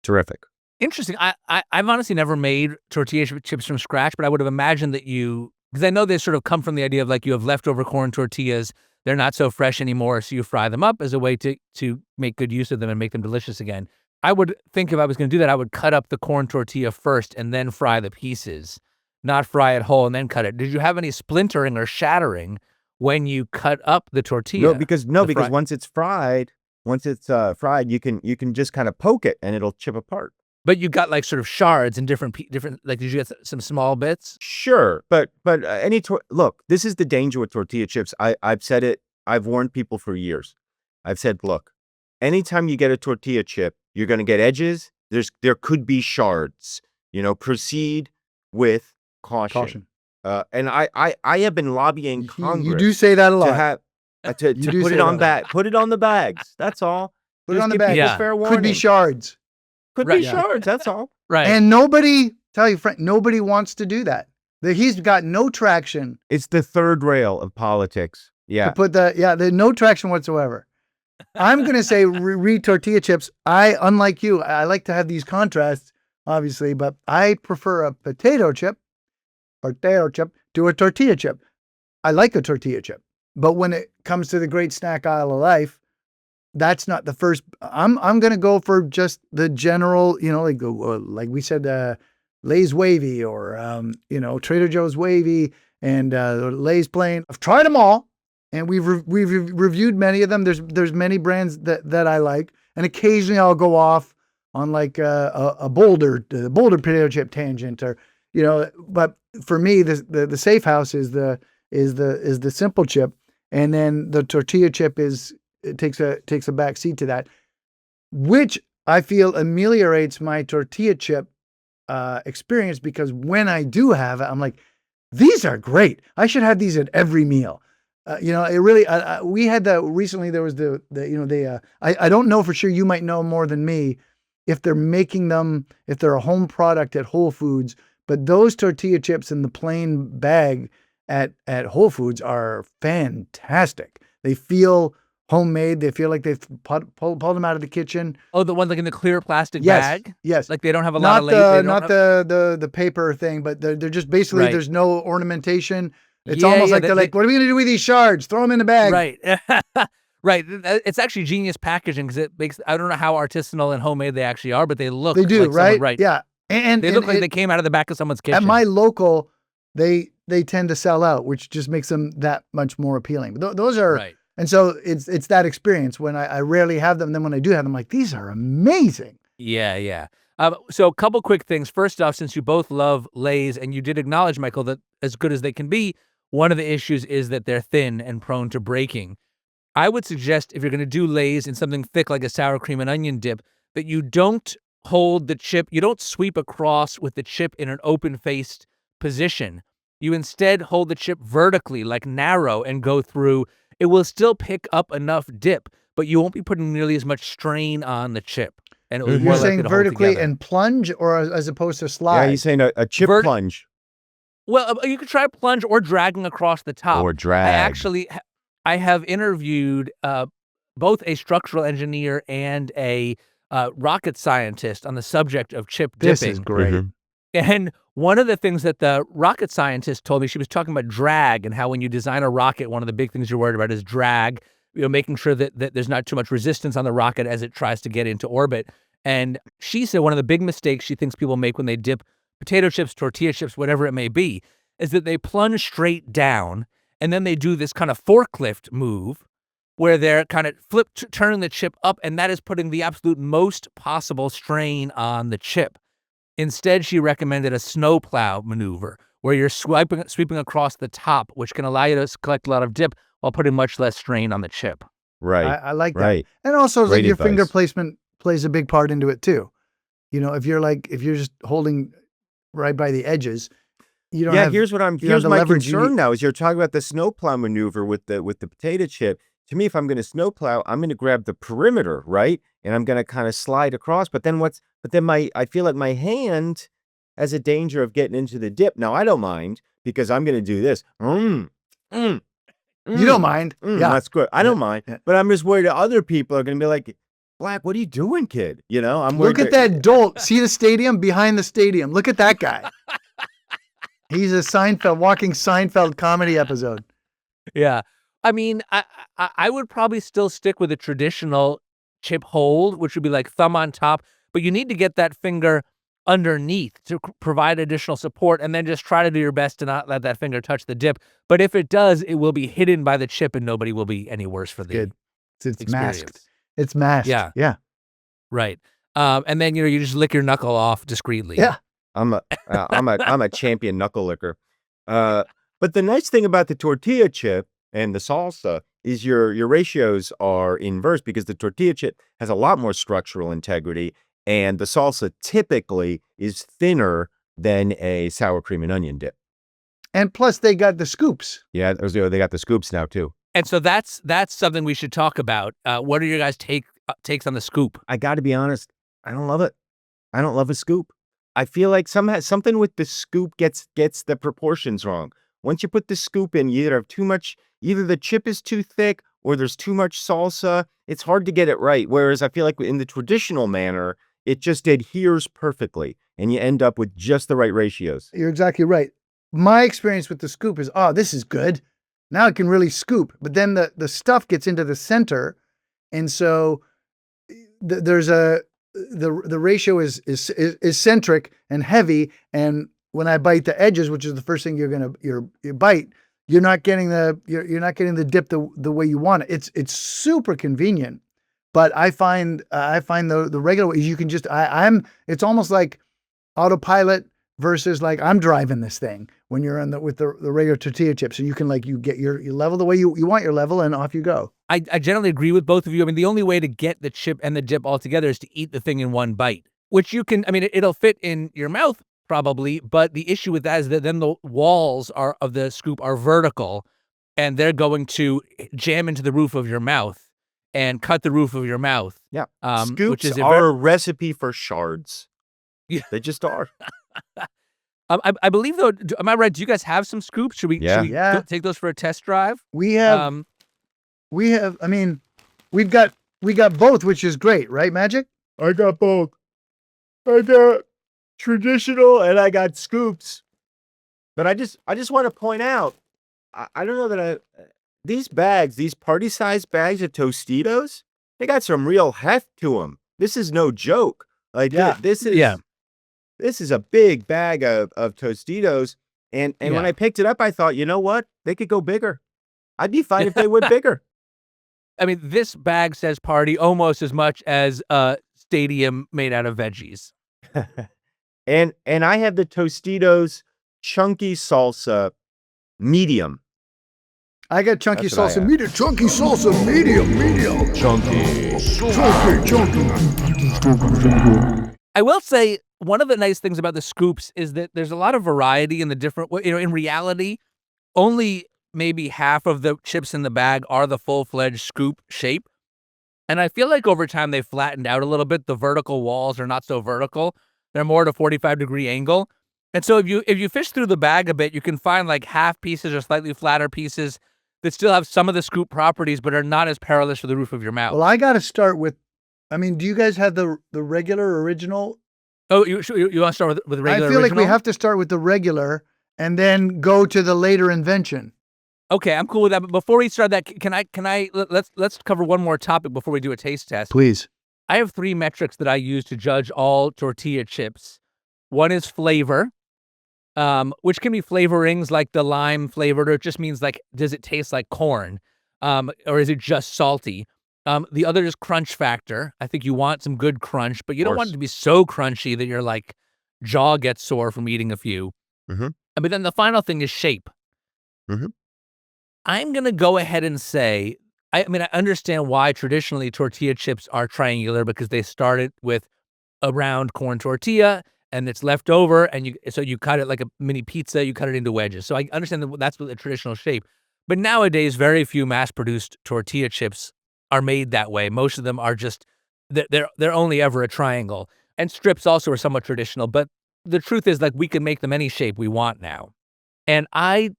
Terrific. Interesting. I've honestly never made tortilla chips from scratch, but I would have imagined that because I know they sort of come from the idea of like you have leftover corn tortillas. They're not so fresh anymore, so you fry them up as a way to make good use of them and make them delicious again. I would think if I was going to do that, I would cut up the corn tortilla first and then fry the pieces, not fry it whole and then cut it. Did you have any splintering or shattering when you cut up the tortilla? No, because once it's fried, you can just kind of poke it and it'll chip apart. But you got like sort of shards and different, like, did you get some small bits? Sure, but look, this is the danger with tortilla chips. I've said it. I've warned people for years. I've said, look, anytime you get a tortilla chip, you're going to get edges. There could be shards. Proceed with caution. And I have been lobbying Congress. You do say that a lot. To have to put it on put it on the bags. That's all. Put it Just on the give bag. people Yeah. fair warning. Could be shards. Could Right. be shards. That's all. Right. And nobody wants to do that. He's got no traction It's the third rail of politics. Yeah. to put there's no traction whatsoever. I'm going to say read tortilla chips. Unlike you, I like to have these contrasts, obviously, but I prefer a potato chip to a tortilla chip. I like a tortilla chip, but when it comes to the great snack aisle of life, that's not the first. I'm going to go for just the general, like we said, Lay's wavy or Trader Joe's wavy and Lay's plain. I've tried them all, and we've reviewed many of them. There's many brands that I like, and occasionally I'll go off on like a Boulder potato chip tangent, or But for me, the safe house is the simple chip, and then the tortilla chip takes a back seat to that, which I feel ameliorates my tortilla chip experience, because when I do have it, I'm like, these are great. I should have these at every meal. It really. We had that recently. There was I don't know for sure. You might know more than me if they're making them, if they're a home product at Whole Foods. But those tortilla chips in the plain bag, at Whole Foods are fantastic. They feel homemade. They feel like they've pulled them out of the kitchen. Oh, the one like in the clear plastic Yes, bag? yes. Like they don't have a lot Not of the paper thing, but they're just basically Right. there's no ornamentation. It's Yeah, almost yeah, like they're like, what are we gonna do with these shards? Throw them in the bag. Right. Right. It's actually genius packaging because it makes, I don't know how artisanal and homemade they actually are, but they look They do, like someone, right? right. Yeah. And They look like they came out of the back of someone's kitchen. at my local, they tend to sell out, which just makes them that much more appealing. But those are, Right. and so it's that experience when I rarely have them. Then when I do have them, I'm like, these are amazing. Yeah, yeah. So a couple quick things. First off, since you both love Lay's and you did acknowledge, Michael, that as good as they can be, one of the issues is that they're thin and prone to breaking. I would suggest if you're going to do Lay's in something thick like a sour cream and onion dip, that you don't hold the chip, you don't sweep across with the chip in an open-faced position. You instead hold the chip vertically, like narrow, and go through. It will still pick up enough dip, but you won't be putting nearly as much strain on the chip. And it will be more You're likely saying to hold vertically together. and plunge, or as opposed to slide? Yeah, he's saying a chip plunge Well, you could try plunge or dragging across the top. or drag. I actually, I have interviewed both a structural engineer and a rocket scientist on the subject of chip dipping. This is great. Mhm. And one of the things that the rocket scientist told me, she was talking about drag and how when you design a rocket, one of the big things you're worried about is drag, making sure that there's not too much resistance on the rocket as it tries to get into orbit. And she said one of the big mistakes she thinks people make when they dip potato chips, tortilla chips, whatever it may be, is that they plunge straight down and then they do this kind of forklift move where they're kind of turning the chip up, and that is putting the absolute most possible strain on the chip. Instead, she recommended a snowplow maneuver where you're sweeping across the top, which can allow you to collect a lot of dip while putting much less strain on the chip. Right. I like that. Right. And also, like, Great your finger advice. placement plays a big part into it too. If you're just holding right by the edges, you don't Yeah, have. here's what I'm. you don't have Here's the my leverage you concern need. now. Is you're talking about the snowplow maneuver with the potato chip. To me, if I'm going to snowplow, I'm going to grab the perimeter, right, and I'm going to kind of slide across. But then I feel like my hand has a danger of getting into the dip. Now I don't mind because I'm going to do this. You don't mind. Yeah. That's good. I don't mind. Yeah. But I'm just worried that other people are going to be like, Black, what are you doing, kid? I'm worried. Look at that dolt. See the stadium? Behind the stadium. Look at that guy. He's a walking Seinfeld comedy episode. Yeah. I mean, I would probably still stick with a traditional chip hold, which would be like thumb on top, but you need to get that finger underneath to provide additional support, and then just try to do your best to not let that finger touch the dip. But if it does, it will be hidden by the chip and nobody will be any worse for the Good. It's experience. masked. It's masked. Yeah. Yeah. Right. And then, you just lick your knuckle off discreetly. Yeah. I'm a champion knuckle licker. But the nice thing about the tortilla chip and the salsa is your ratios are inverse because the tortilla chip has a lot more structural integrity, and the salsa typically is thinner than a sour cream and onion dip. And plus, they got the scoops. Yeah, they got the scoops now too. And so that's something we should talk about. What are your guys' takes on the scoop? I got to be honest, I don't love it. I don't love a scoop. I feel like something with the scoop gets the proportions wrong. Once you put the scoop in, you either have too much, either the chip is too thick or there's too much salsa. It's hard to get it right. Whereas I feel like in the traditional manner, it just adheres perfectly and you end up with just the right ratios. You're exactly right. My experience with the scoop is, this is good. Now it can really scoop. But then the stuff gets into the center. And so there's the ratio is centric and heavy. And when I bite the edges, which is the first thing you bite, you're not getting the dip the way you want it. It's super convenient, but I find the regular way you can just it's almost like autopilot versus like I'm driving this thing when you're with the regular tortilla chips, and you can you get your level the way you want your level, and off you go. I generally agree with both of you. I mean, the only way to get the chip and the dip all together is to eat the thing in one bite, which you can, I mean, it'll fit in your mouth probably, but the issue with that is that then the walls of the scoop are vertical, and they're going to jam into the roof of your mouth and cut the roof of your mouth. Yeah. Which Scoops is are a recipe for shards. Yeah. They just are. I believe though. Am I right? Do you guys have some scoops? Should we? Yeah. Should we Yeah. take those for a test drive? We have. I mean, we got both, which is great, right, Magic? I got both. I got traditional and I got scoops. But I just want to point out, I don't know that these bags, these party-sized bags of Tostitos, they got some real heft to them. This is no joke. Like, Yeah. this is a big bag of Tostitos. And when I picked it up, I thought, you know what? They could go bigger. I'd be fine if they went bigger. I mean, this bag says party almost as much as a stadium made out of veggies. And I have the Tostitos chunky salsa medium. I got chunky That's what I salsa have. medium. Chunky salsa medium. Chunky. I will say one of the nice things about the scoops is that there's a lot of variety in the different. In reality, only maybe half of the chips in the bag are the full-fledged scoop shape. And I feel like over time they flattened out a little bit. The vertical walls are not so vertical. They're more at a 45-degree angle. And so if you fish through the bag a bit, you can find like half pieces or slightly flatter pieces that still have some of the scoop properties, but are not as perilous for the roof of your mouth. Well, I got to start with. I mean, do you guys have the regular original? Oh, you want to start with regular I feel like we original? have to start with the regular and then go to the later invention. Okay, I'm cool with that. But before we start that, can I let's cover one more topic before we do a taste test. Please. I have 3 metrics that I use to judge all tortilla chips. One is flavor, which can be flavorings like the lime flavored, or it just means like, does it taste like corn? Or is it just salty? The other is crunch factor. I think you want some good crunch, but you don't want it to be so crunchy that your like jaw gets sore from eating a few. Mhm. But then the final thing is shape. Mhm. I'm going to go ahead and say, I mean, I understand why traditionally tortilla chips are triangular because they started with a round corn tortilla and it's left over, and so you cut it like a mini pizza, you cut it into wedges. So I understand that that's the traditional shape. But nowadays, very few mass-produced tortilla chips are made that way. Most of them are just they're only ever a triangle. And strips also are somewhat traditional, but the truth is like we can make them any shape we want now. And I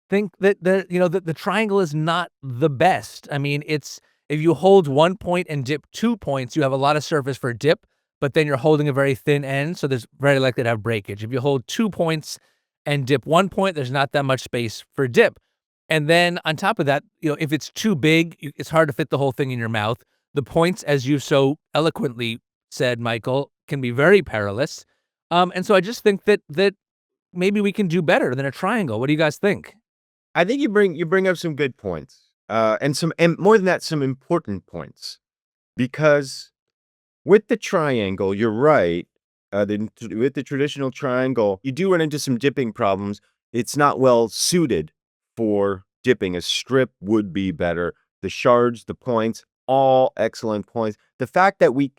think that the triangle is not the best. I mean, it's if you hold 1 point and dip 2 points, you have a lot of surface for dip, but then you're holding a very thin end, so there's very likely to have breakage. If you hold 2 points and dip 1 point, there's not that much space for dip. And then on top of that, if it's too big, it's hard to fit the whole thing in your mouth. The points, as you so eloquently said, Michael, can be very perilous. And so I just think that maybe we can do better than a triangle. What do you guys think? I think you bring up some good points, and more than that, some important points, because with the triangle, you're right. With the traditional triangle, you do run into some dipping problems. It's not well suited for dipping. A strip would be better. The shards, the points, all excellent points. The fact that we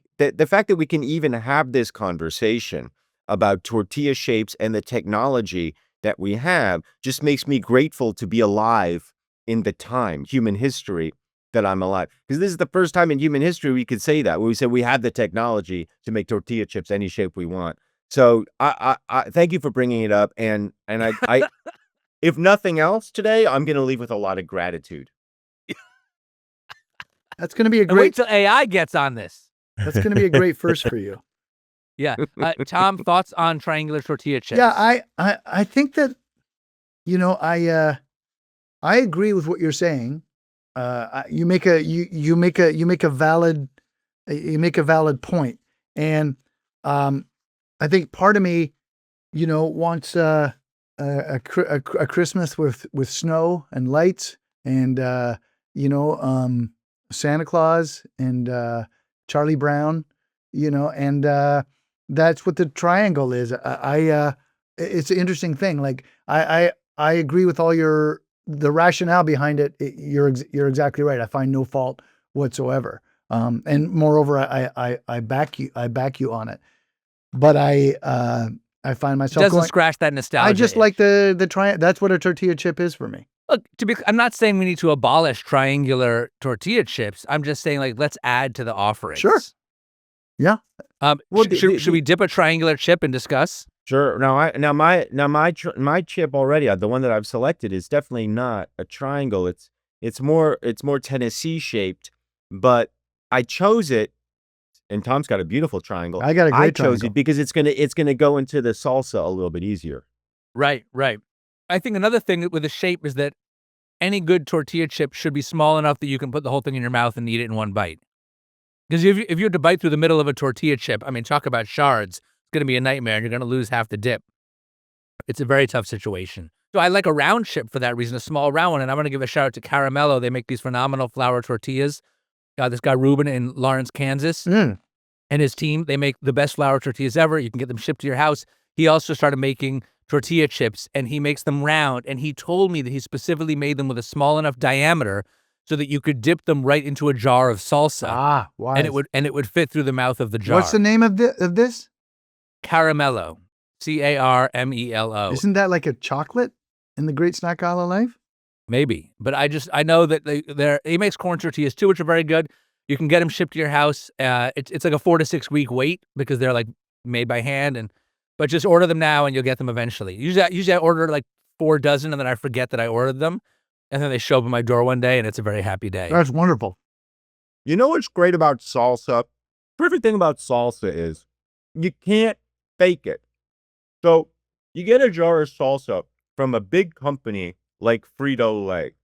can even have this conversation about tortilla shapes and the technology that we have just makes me grateful to be alive in the time, human history, that I'm alive. Because this is the first time in human history we could say that, where we said we have the technology to make tortilla chips any shape we want. So I thank you for bringing it up. And I if nothing else today, I'm going to leave with a lot of gratitude. That's going to be a And wait great. till AI gets on this. That's going to be a great first for you. Yeah. Tom, thoughts on triangular tortilla chips? Yeah, I think that, I agree with what you're saying. You make a valid point, and I think part of me, wants a Christmas with snow and lights and Santa Claus and Charlie Brown, and that's what the triangle is. It's an interesting thing. Like I agree with all the rationale behind it. You're exactly right. I find no fault whatsoever. And moreover, I back you on it. But I find myself Doesn't going, scratch that nostalgia. I just like the triangle. That's what a tortilla chip is for me. Look, I'm not saying we need to abolish triangular tortilla chips. I'm just saying, like, let's add to the offerings. Sure. Yeah. Well, should we dip a triangular chip and discuss? Sure. My chip already, the one that I've selected is definitely not a triangle. It's more Tennessee shaped, but I chose it, and Tom's got a beautiful triangle. I got a I great chose triangle. it because it's gonna go into the salsa a little bit easier. Right, right. I think another thing with the shape is that any good tortilla chip should be small enough that you can put the whole thing in your mouth and eat it in one bite. Because if you had to bite through the middle of a tortilla chip, I mean, talk about shards. It's going to be a nightmare, and you're going to lose half the dip. It's a very tough situation. So I like a round chip for that reason, a small round one. And I want to give a shout out to Caramello. They make these phenomenal flour tortillas. This guy Ruben in Lawrence, Kansas, Mm. and his team, they make the best flour tortillas ever. You can get them shipped to your house. He also started making tortilla chips, and he makes them round. And he told me that he specifically made them with a small enough diameter so that you could dip them right into a jar of salsa, Ah, why? and it would fit through the mouth of the jar. What's the name of this? Caramello, Carmelo. Isn't that like a chocolate in the Great Snack Aisle of Life? Maybe, but I know that he makes corn tortillas too, which are very good. You can get them shipped to your house. It's like a 4 to 6 week wait because they're like made by hand, but just order them now and you'll get them eventually. Usually I order like 4 dozen and then I forget that I ordered them, and then they show up at my door one day and it's a very happy day. That's wonderful. You know what's great about salsa? Perfect thing about salsa is you can't fake it. So you get a jar of salsa from a big company like Frito-Lay.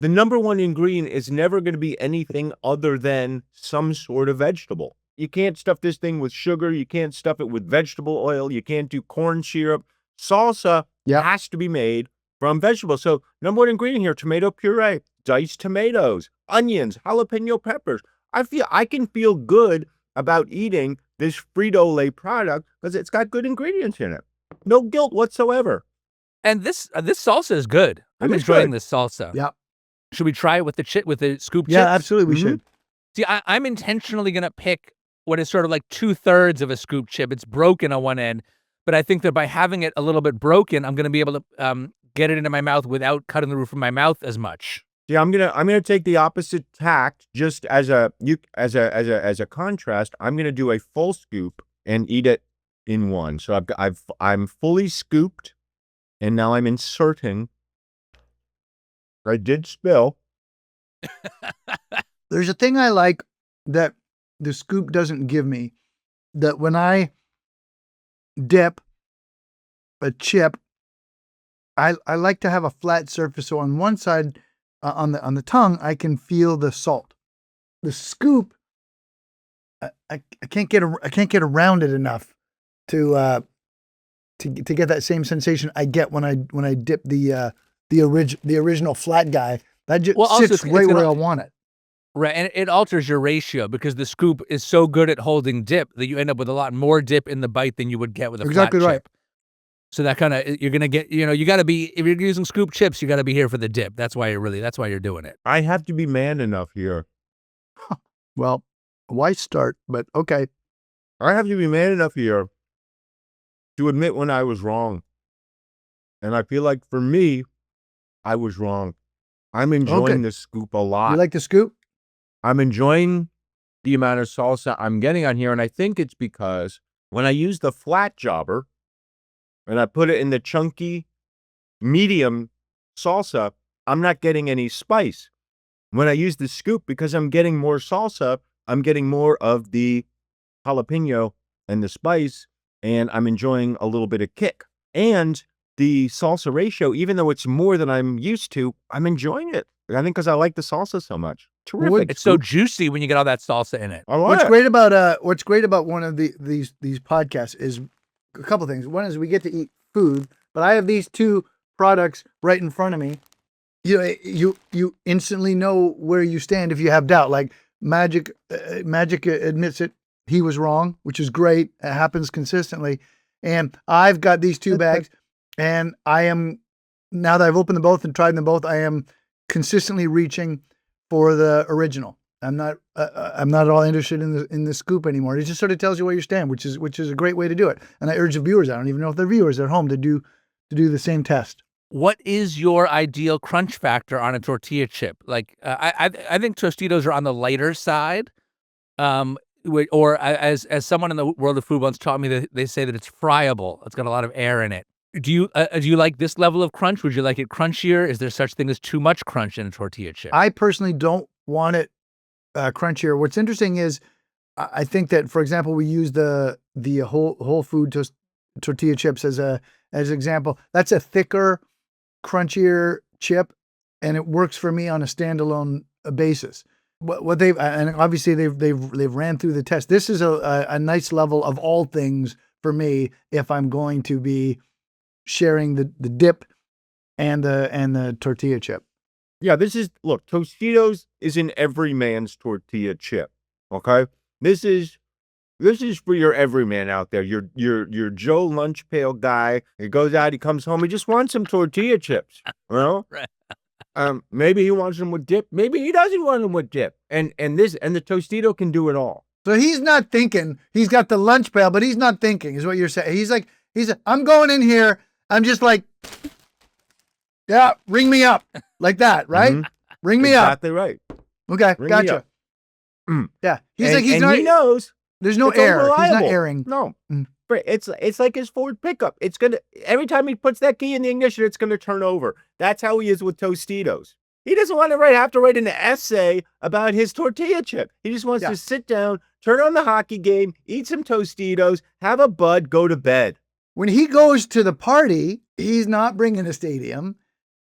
The number one ingredient is never going to be anything other than some sort of vegetable. You can't stuff this thing with sugar. You can't stuff it with vegetable oil. You can't do corn syrup. Salsa Yep. has to be made from vegetables. So number one ingredient here, tomato puree, diced tomatoes, onions, jalapeno peppers. I can feel good about eating this Frito-Lay product because it's got good ingredients in it. No guilt whatsoever. And this salsa is good. I'm It is enjoying good. this salsa. Yeah. Should we try it with the scoop Yeah, chips? absolutely. We Mhm. should. See, I'm intentionally going to pick what is sort of like 2/3 of a scoop chip. It's broken on one end, but I think that by having it a little bit broken, I'm going to be able to get it into my mouth without cutting the roof of my mouth as much. Yeah, I'm gonna take the opposite tact just as a contrast. I'm gonna do a full scoop and eat it in one. So I'm fully scooped, and now I'm inserting. I did spill. There's a thing I like that the scoop doesn't give me, that when I dip a chip, I like to have a flat surface. So on one side, on the tongue, I can feel the salt. The scoop, I can't get around it enough to get that same sensation I get when I dip the original flat guy. That just Well, also, sits it's right gonna- where I want it. Right, and it alters your ratio because the scoop is so good at holding dip that you end up with a lot more dip in the bite than you would get with a Exactly flat right. chip. So that kind of, you're gonna get, you got to be, if you're using scoop chips, you got to be here for the dip. That's why you're doing it. I have to be man enough here. Well, why start? But okay. I have to be man enough here to admit when I was wrong. And I feel like for me, I was wrong. I'm enjoying Okay. this scoop a lot. You like the scoop? I'm enjoying the amount of salsa I'm getting on here, and I think it's because when I use the flat jobber and I put it in the chunky medium salsa, I'm not getting any spice. When I use the scoop, because I'm getting more salsa, I'm getting more of the jalapeno and the spice, and I'm enjoying a little bit of kick. And the salsa ratio, even though it's more than I'm used to, I'm enjoying it. I think because I like the salsa so much. Terrific. It's so juicy when you get all that salsa in it. I like What's it. great about one of these podcasts is a couple things. One is we get to eat food, but I have these two products right in front of me. You instantly know where you stand if you have doubt. Like Magic admits it. He was wrong, which is great. It happens consistently. And I've got these two bags, and I am, now that I've opened them both and tried them both, I am consistently reaching for the original. I'm not at all interested in the scoop anymore. It just sort of tells you where you stand, which is a great way to do it. And I urge the viewers, I don't even know if they're viewers at home, to do the same test. What is your ideal crunch factor on a tortilla chip? Like, I think Tostitos are on the lighter side. or as someone in the world of food once taught me, that they say that it's friable. It's got a lot of air in it. Do you like this level of crunch? Would you like it crunchier? Is there such thing as too much crunch in a tortilla chip? I personally don't want it crunchier. What's interesting is I think that, for example, we use the whole food tortilla chips as an example. That's a thicker, crunchier chip, and it works for me on a standalone basis. What they've, and obviously they've ran through the test. This is a nice level of all things for me if I'm going to be sharing the dip and the tortilla chip. Yeah, look, Tostitos is in every man's tortilla chip. Okay? This is for your everyman out there. Your Joe lunch pail guy. He goes out, he comes home, he just wants some tortilla chips. You know? Right. Maybe he wants them with dip. Maybe he doesn't want them with dip. And the Tostito can do it all. So he's not thinking. He's got the lunch pail, but he's not thinking, is what you're saying. I'm going in here. I'm just like, yeah, ring me up. Like that, right? Mhm. Ring me up. Exactly right. Okay, Ring me gotcha. up. Mm. Yeah. He's And he knows there's no it's air. He's not unreliable. airing. No. Mm. It's like his Ford pickup. Every time he puts that key in the ignition, it's gonna turn over. That's how he is with Tostitos. He doesn't want to have to write an essay about his tortilla chip. He just wants to sit down, turn on the hockey game, eat some Tostitos, have a bud, go to bed. When he goes to the party, he's not bringing a stadium,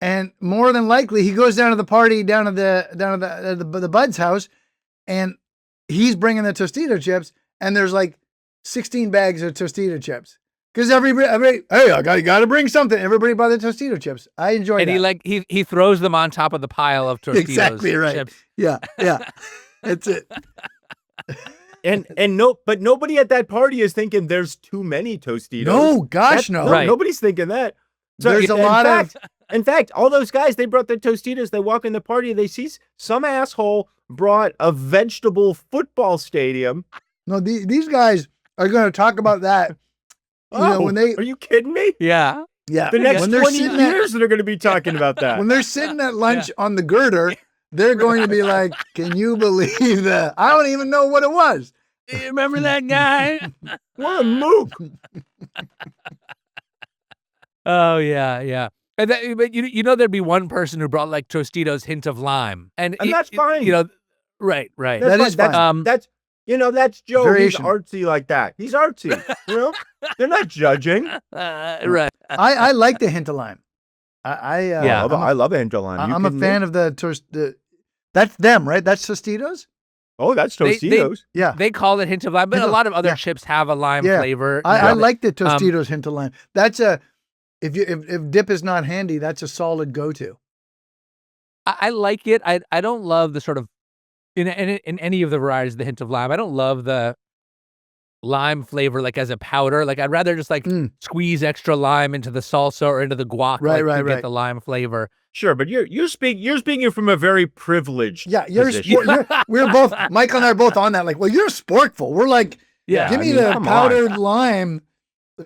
and more than likely he goes down to the party down to the Bud's house, and he's bringing the Tostito chips, and there's like 16 bags of Tostito chips. Because everybody, hey, I got to bring something. Everybody buy the Tostito chips. I enjoy that. And he throws them on top of the pile of Tostitos Exactly right. chips. Yeah. That's it. But nobody at that party is thinking there's too many Tostitos. No, gosh, no. Right. Nobody's thinking that. So There's a lot of. In fact, all those guys, they brought their Tostitos. They walk in the party, they see some asshole brought a vegetable football stadium. No, these guys are going to talk about that. Are you kidding me? Yeah. Yeah. The next when they're 20 sitting years, they're going to be talking about that. when they're sitting at lunch on the girder, they're going to be like, "Can you believe that? I don't even know what it was." You remember that guy? What a mook. Oh yeah. But there'd be one person who brought like Tostitos hint of lime, and that's fine. Right. That is fine. That's Joe. Variation. He's artsy like that. He's artsy. They're not judging. Right. I like the hint of lime. I love a hint of lime. I'm a fan of the that's them, right? That's Tostitos? Oh, that's Tostitos. Yeah. They call it hint of lime, but a lot of other chips have a lime flavor. I like the Tostitos hint of lime. That's if dip is not handy, that's a solid go-to. I like it. I don't love the sort of in any of the varieties the hint of lime. I don't love the lime flavor like as a powder. Like I'd rather just like squeeze extra lime into the salsa or into the guac to get the lime flavor. Sure, but you're speaking from a very privileged position. We're both Michael and I are both on that. Like, well, you're sporkful. We're like, give me the powdered lime.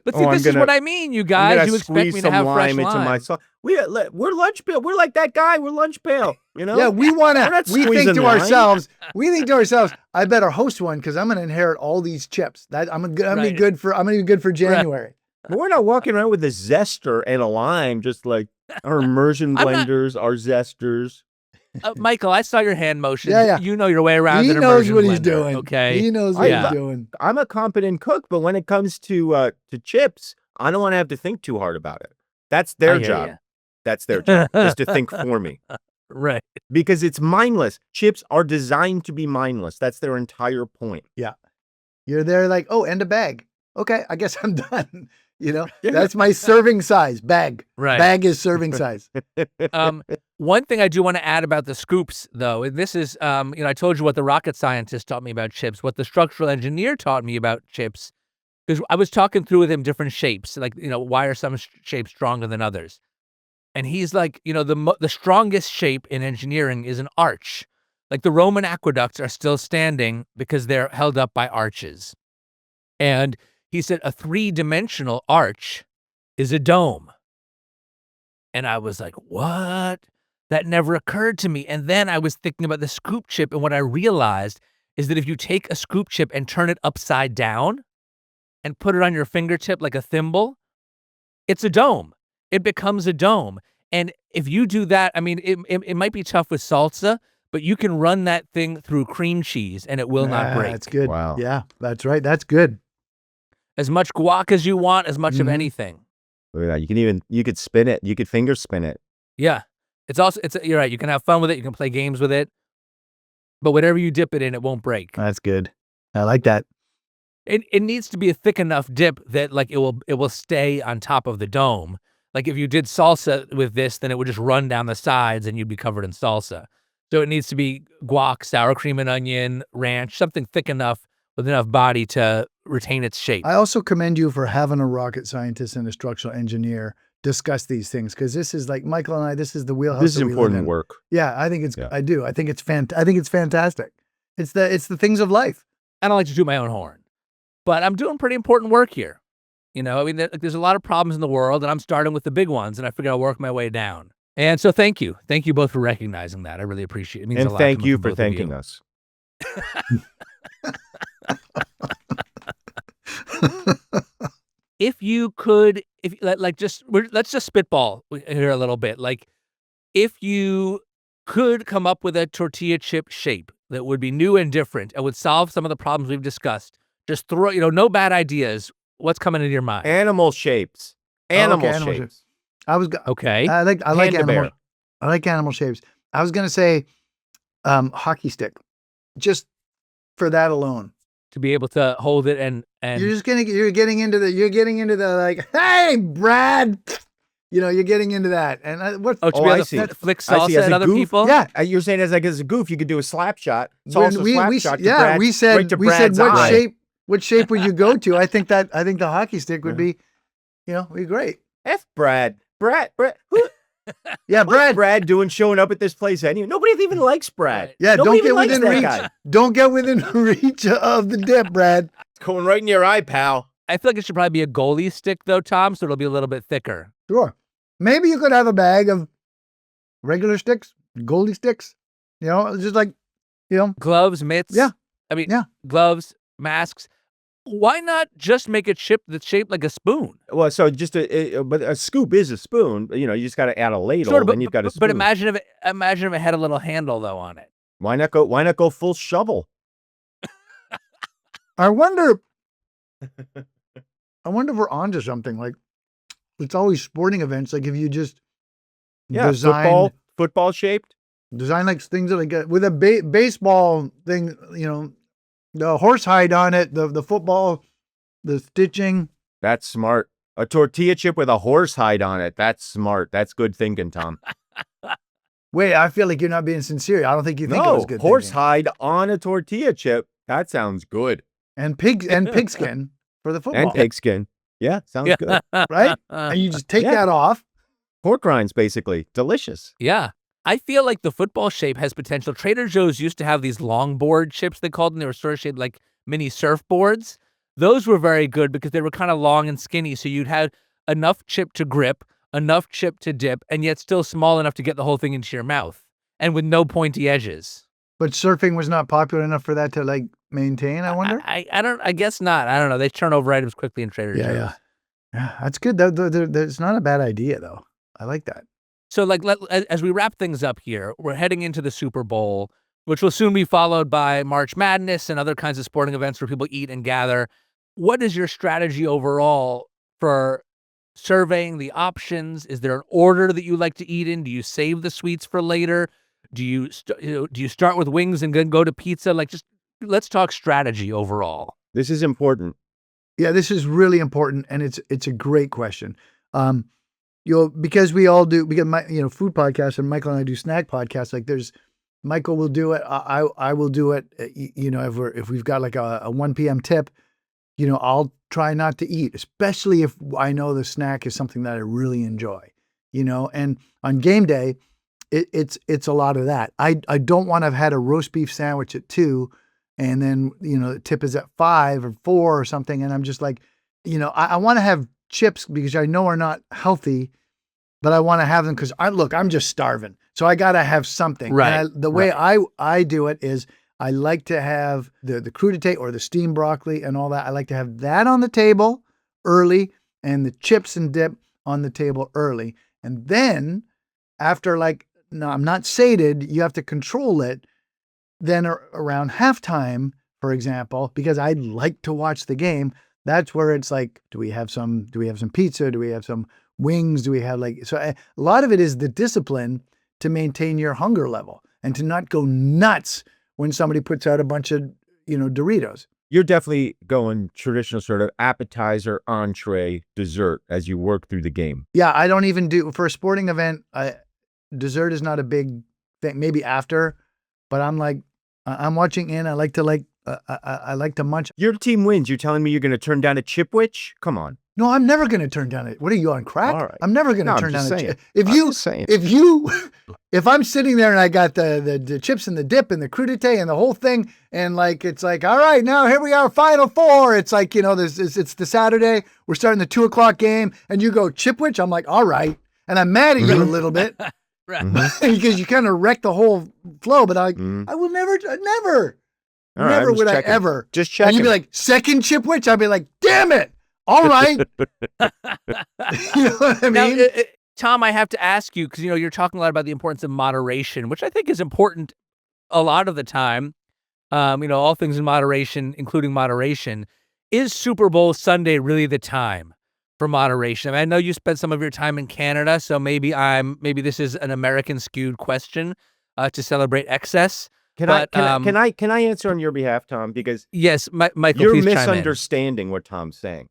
But see, this is what I mean, you guys. You expect me to have fresh lime into my sauce. We're lunch pail. We're like that guy. We're lunch pail. Yeah, we want to. We think to ourselves. I better host one because I'm going to inherit all these chips. I'm going to be good for January. Right. But we're not walking around with a zester and a lime, just like our immersion blenders, our zesters. Michael, I saw your hand motion. Yeah. You know your way around. He knows what he's blender, doing. Okay, he knows what he's doing. I'm a competent cook, but when it comes to chips, I don't want to have to think too hard about it. That's their job. Ya. That's their job, is to think for me. Right. Because it's mindless. Chips are designed to be mindless. That's their entire point. Yeah. You're there like, oh, and a bag. Okay, I guess I'm done. That's my serving size bag. Right. Bag is serving size. One thing I do want to add about the scoops, though, and this is, I told you what the rocket scientist taught me about chips, what the structural engineer taught me about chips, because I was talking through with him different shapes, like, why are some shapes stronger than others? And he's like, the strongest shape in engineering is an arch. Like the Roman aqueducts are still standing because they're held up by arches. And he said a 3-dimensional arch is a dome. And I was like, what? That never occurred to me. And then I was thinking about the scoop chip, and what I realized is that if you take a scoop chip and turn it upside down and put it on your fingertip like a thimble, it's a dome. It becomes a dome. And if you do that, I mean, it might be tough with salsa, but you can run that thing through cream cheese and it will not break. That's good. Wow. Yeah, that's right. That's good. As much guac as you want, as much of anything. Look at that. You could spin it. You could finger spin it. Yeah. You're right. You can have fun with it. You can play games with it. But whatever you dip it in, it won't break. That's good. I like that. It needs to be a thick enough dip that like it will stay on top of the dome. Like if you did salsa with this, then it would just run down the sides and you'd be covered in salsa. So it needs to be guac, sour cream and onion, ranch, something thick enough with enough body to retain its shape. I also commend you for having a rocket scientist and a structural engineer discuss these things, because this is like Michael and I, this is the wheelhouse. This is that we live important in. work. Yeah, I think it's, I do. I think it's fantastic. It's the things of life. I don't like to toot my own horn, but I'm doing pretty important work here. You know, I mean, there's a lot of problems in the world, and I'm starting with the big ones, and I figure I'll work my way down. And so thank you. Thank you both for recognizing that. I really appreciate it. It means a And lot thank coming you from for both of thanking you. us. If you could, let's just spitball here a little bit. Like, if you could come up with a tortilla chip shape that would be new and different and would solve some of the problems we've discussed, just throw, no bad ideas. What's coming into your mind? Animal shapes. Animal animal shapes. shapes. I was Okay. I like Panda animal. bear. I like animal shapes. I was gonna say hockey stick, just for that alone. To be able to hold it and You're getting into the like, hey, Brad, you're getting into that. And what? to be Oh, able I to see. flick I see. salsa As at a other goof? people. Yeah. You're saying as a goof, you could do a slap shot. When Salsa we slap we shot to yeah Brad, we said right to Brad's what eye. shape would you go to? I think the hockey stick would be, be great. F Brad. Brad. Who, Yeah, Brad. Brad. Brad doing showing up at this place anyway. Nobody even likes Brad. Right. Yeah, Nobody don't even get likes within that reach. guy. Don't get within reach of the dip, Brad. It's going right in your eye, pal. I feel like it should probably be a goalie stick though, Tom, so it'll be a little bit thicker. Sure. Maybe you could have a bag of regular sticks, goldie sticks. Just like, Gloves, mitts. Yeah. I mean, Yeah. gloves, masks. Why not just make a chip that's shaped like a spoon? Well, so just but a scoop is a spoon. You just got to add a ladle, Sort of, and you've got a spoon. but imagine if it had a little handle though on it. Why not go full shovel? I wonder if we're onto something. Like, it's always sporting events. Like, if you just Football shaped. design like things that like with a baseball thing, the horse hide on it, the football, the stitching. That's smart. A tortilla chip with a horse hide on it. That's smart. That's good thinking, Tom. Wait, I feel like you're not being sincere. I don't think you think it was good. horse thinking. hide on a tortilla chip. That sounds good. And pigskin for the football. And pigskin. Yeah, sounds good. Right? And you just take that off. Pork rinds, basically. Delicious. Yeah. I feel like the football shape has potential. Trader Joe's used to have these long board chips, they called them. They were sort of shaped like mini surfboards. Those were very good because they were kind of long and skinny. So you'd have enough chip to grip, enough chip to dip, and yet still small enough to get the whole thing into your mouth and with no pointy edges. But surfing was not popular enough for that to like maintain, I wonder. I guess not. I don't know. They turn over items quickly in Trader Joe's. Yeah, that's good. It's not a bad idea though. I like that. So, as we wrap things up here, we're heading into the Super Bowl, which will soon be followed by March Madness and other kinds of sporting events where people eat and gather. What is your strategy overall for surveying the options? Is there an order that you like to eat in? Do you save the sweets for later? Do you start with wings and then go to pizza? Like, just let's talk strategy overall. This is important. Yeah, this is really important, and it's a great question. Because we all do, because food podcasts, and Michael and I do snack podcasts. Like, Michael will do it. I will do it. If we've got like a 1 p.m. tip, I'll try not to eat, especially if I know the snack is something that I really enjoy. And on game day, it's a lot of that. I don't want to have had a roast beef sandwich at 2, and then the tip is at 5 or 4 or something, and I'm just like, I want to have chips because I know are not healthy, but I want to have them because I'm just starving. So I got to have something. Right. And the way I do it is I like to have the crudité or the steamed broccoli and all that. I like to have that on the table early and the chips and dip on the table early. And then after no, I'm not sated, you have to control it. Then around halftime, for example, because I like to watch the game, that's where it's like, do we have some pizza? Do we have some wings? Do we have so a lot of it is the discipline to maintain your hunger level and to not go nuts when somebody puts out a bunch of, Doritos. You're definitely going traditional sort of appetizer, entree, dessert as you work through the game. Yeah, I don't even do, for a sporting event, dessert is not a big thing, maybe after, but I'm watching in. I like to I like to munch. Your team wins. You're telling me you're going to turn down a Chipwich? Come on. No, I'm never going to turn down it. What are you on crack? All right. I'm never going to No, turn down I'm just a saying. chip. If I'm sitting there and I got the chips and the dip and the crudité and the whole thing, and it's like, all right, now here we are, Final Four. It's like, it's the Saturday. We're starting the 2:00 game, and you go Chipwich. I'm like, all right, and I'm mad at you a little bit, Right. because you kind of wrecked the whole flow. But I will never. All right, Never I'm just would I checking. ever. Just And checking. you'd be like, second Chipwich? I'd be like, damn it. All right. You know what I Now, mean? Tom, I have to ask you, because you're talking a lot about the importance of moderation, which I think is important a lot of the time. All things in moderation, including moderation. Is Super Bowl Sunday really the time for moderation? I mean, I know you spent some of your time in Canada, so maybe this is an American skewed question to celebrate excess. Can But, I answer on your behalf, Tom? Because Yes, Michael, you're please chime in. misunderstanding what Tom's saying.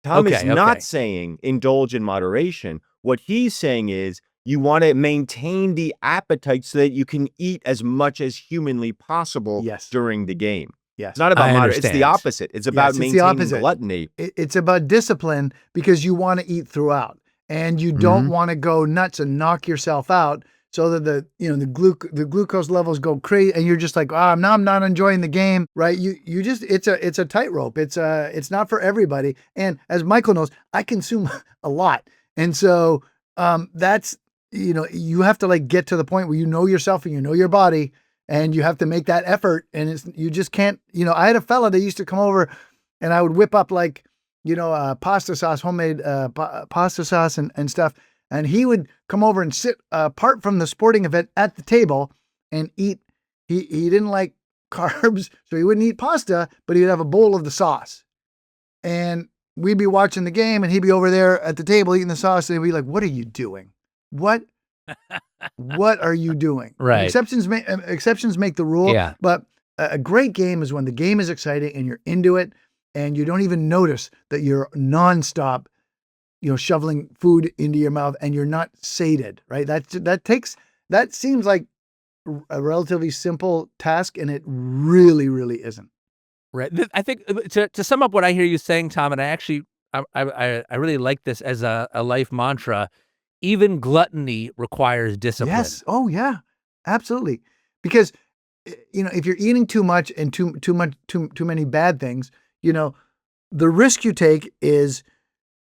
Tom is Okay, not okay. saying indulge in moderation. What he's saying is you want to maintain the appetite so that you can eat as much as humanly possible Yes. during the game. Yes. It's not about I moderation. It's the understand. opposite. It's about it's the maintaining opposite. gluttony. It's about discipline, because you want to eat throughout, and you don't want to go nuts and knock yourself out so that the glucose levels go crazy, and you're just like, I'm not enjoying the game, right? You just, it's a tightrope. It's not for everybody. And as Michael knows, I consume a lot, and so that's, you have to get to the point where you know yourself and you know your body, and you have to make that effort. And you just can't. I had a fella that used to come over, and I would whip up pasta sauce, homemade pasta sauce and stuff. And he would come over and sit apart from the sporting event at the table and eat. He didn't like carbs, so he wouldn't eat pasta, but he'd have a bowl of the sauce. And we'd be watching the game, and he'd be over there at the table eating the sauce, and he'd be like, "What are you doing? What are you doing?" Right. Exceptions make the rule. Yeah. But a great game is when the game is exciting and you're into it, and you don't even notice that you're nonstop, shoveling food into your mouth, and you're not sated, right? That seems like a relatively simple task, and it really, really isn't. Right. I think to sum up what I hear you saying, Tom, and I really like this as a life mantra. Even gluttony requires discipline. Yes. Oh yeah, absolutely. Because if you're eating too much and too many bad things, the risk you take is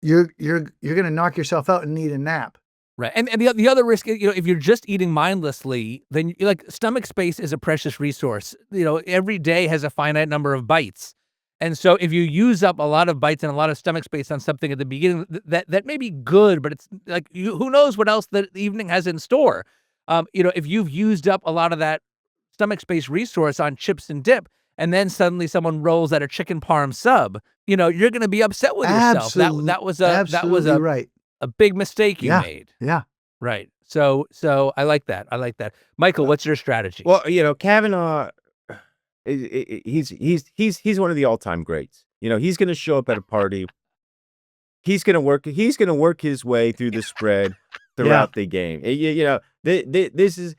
you're going to knock yourself out and need a nap. Right. And the other risk, if you're just eating mindlessly, then stomach space is a precious resource. Every day has a finite number of bites. And so if you use up a lot of bites and a lot of stomach space on something at the beginning, that may be good, but it's who knows what else the evening has in store. If you've used up a lot of that stomach space resource on chips and dip, and then suddenly someone rolls out a chicken parm sub, you're going to be upset with yourself. That was a right. A big mistake you made. Yeah. Right. So I like that. Michael, what's your strategy? Well, Kavanaugh, he's one of the all-time greats. He's going to show up at a party. He's going to work his way through the spread throughout the game. This is,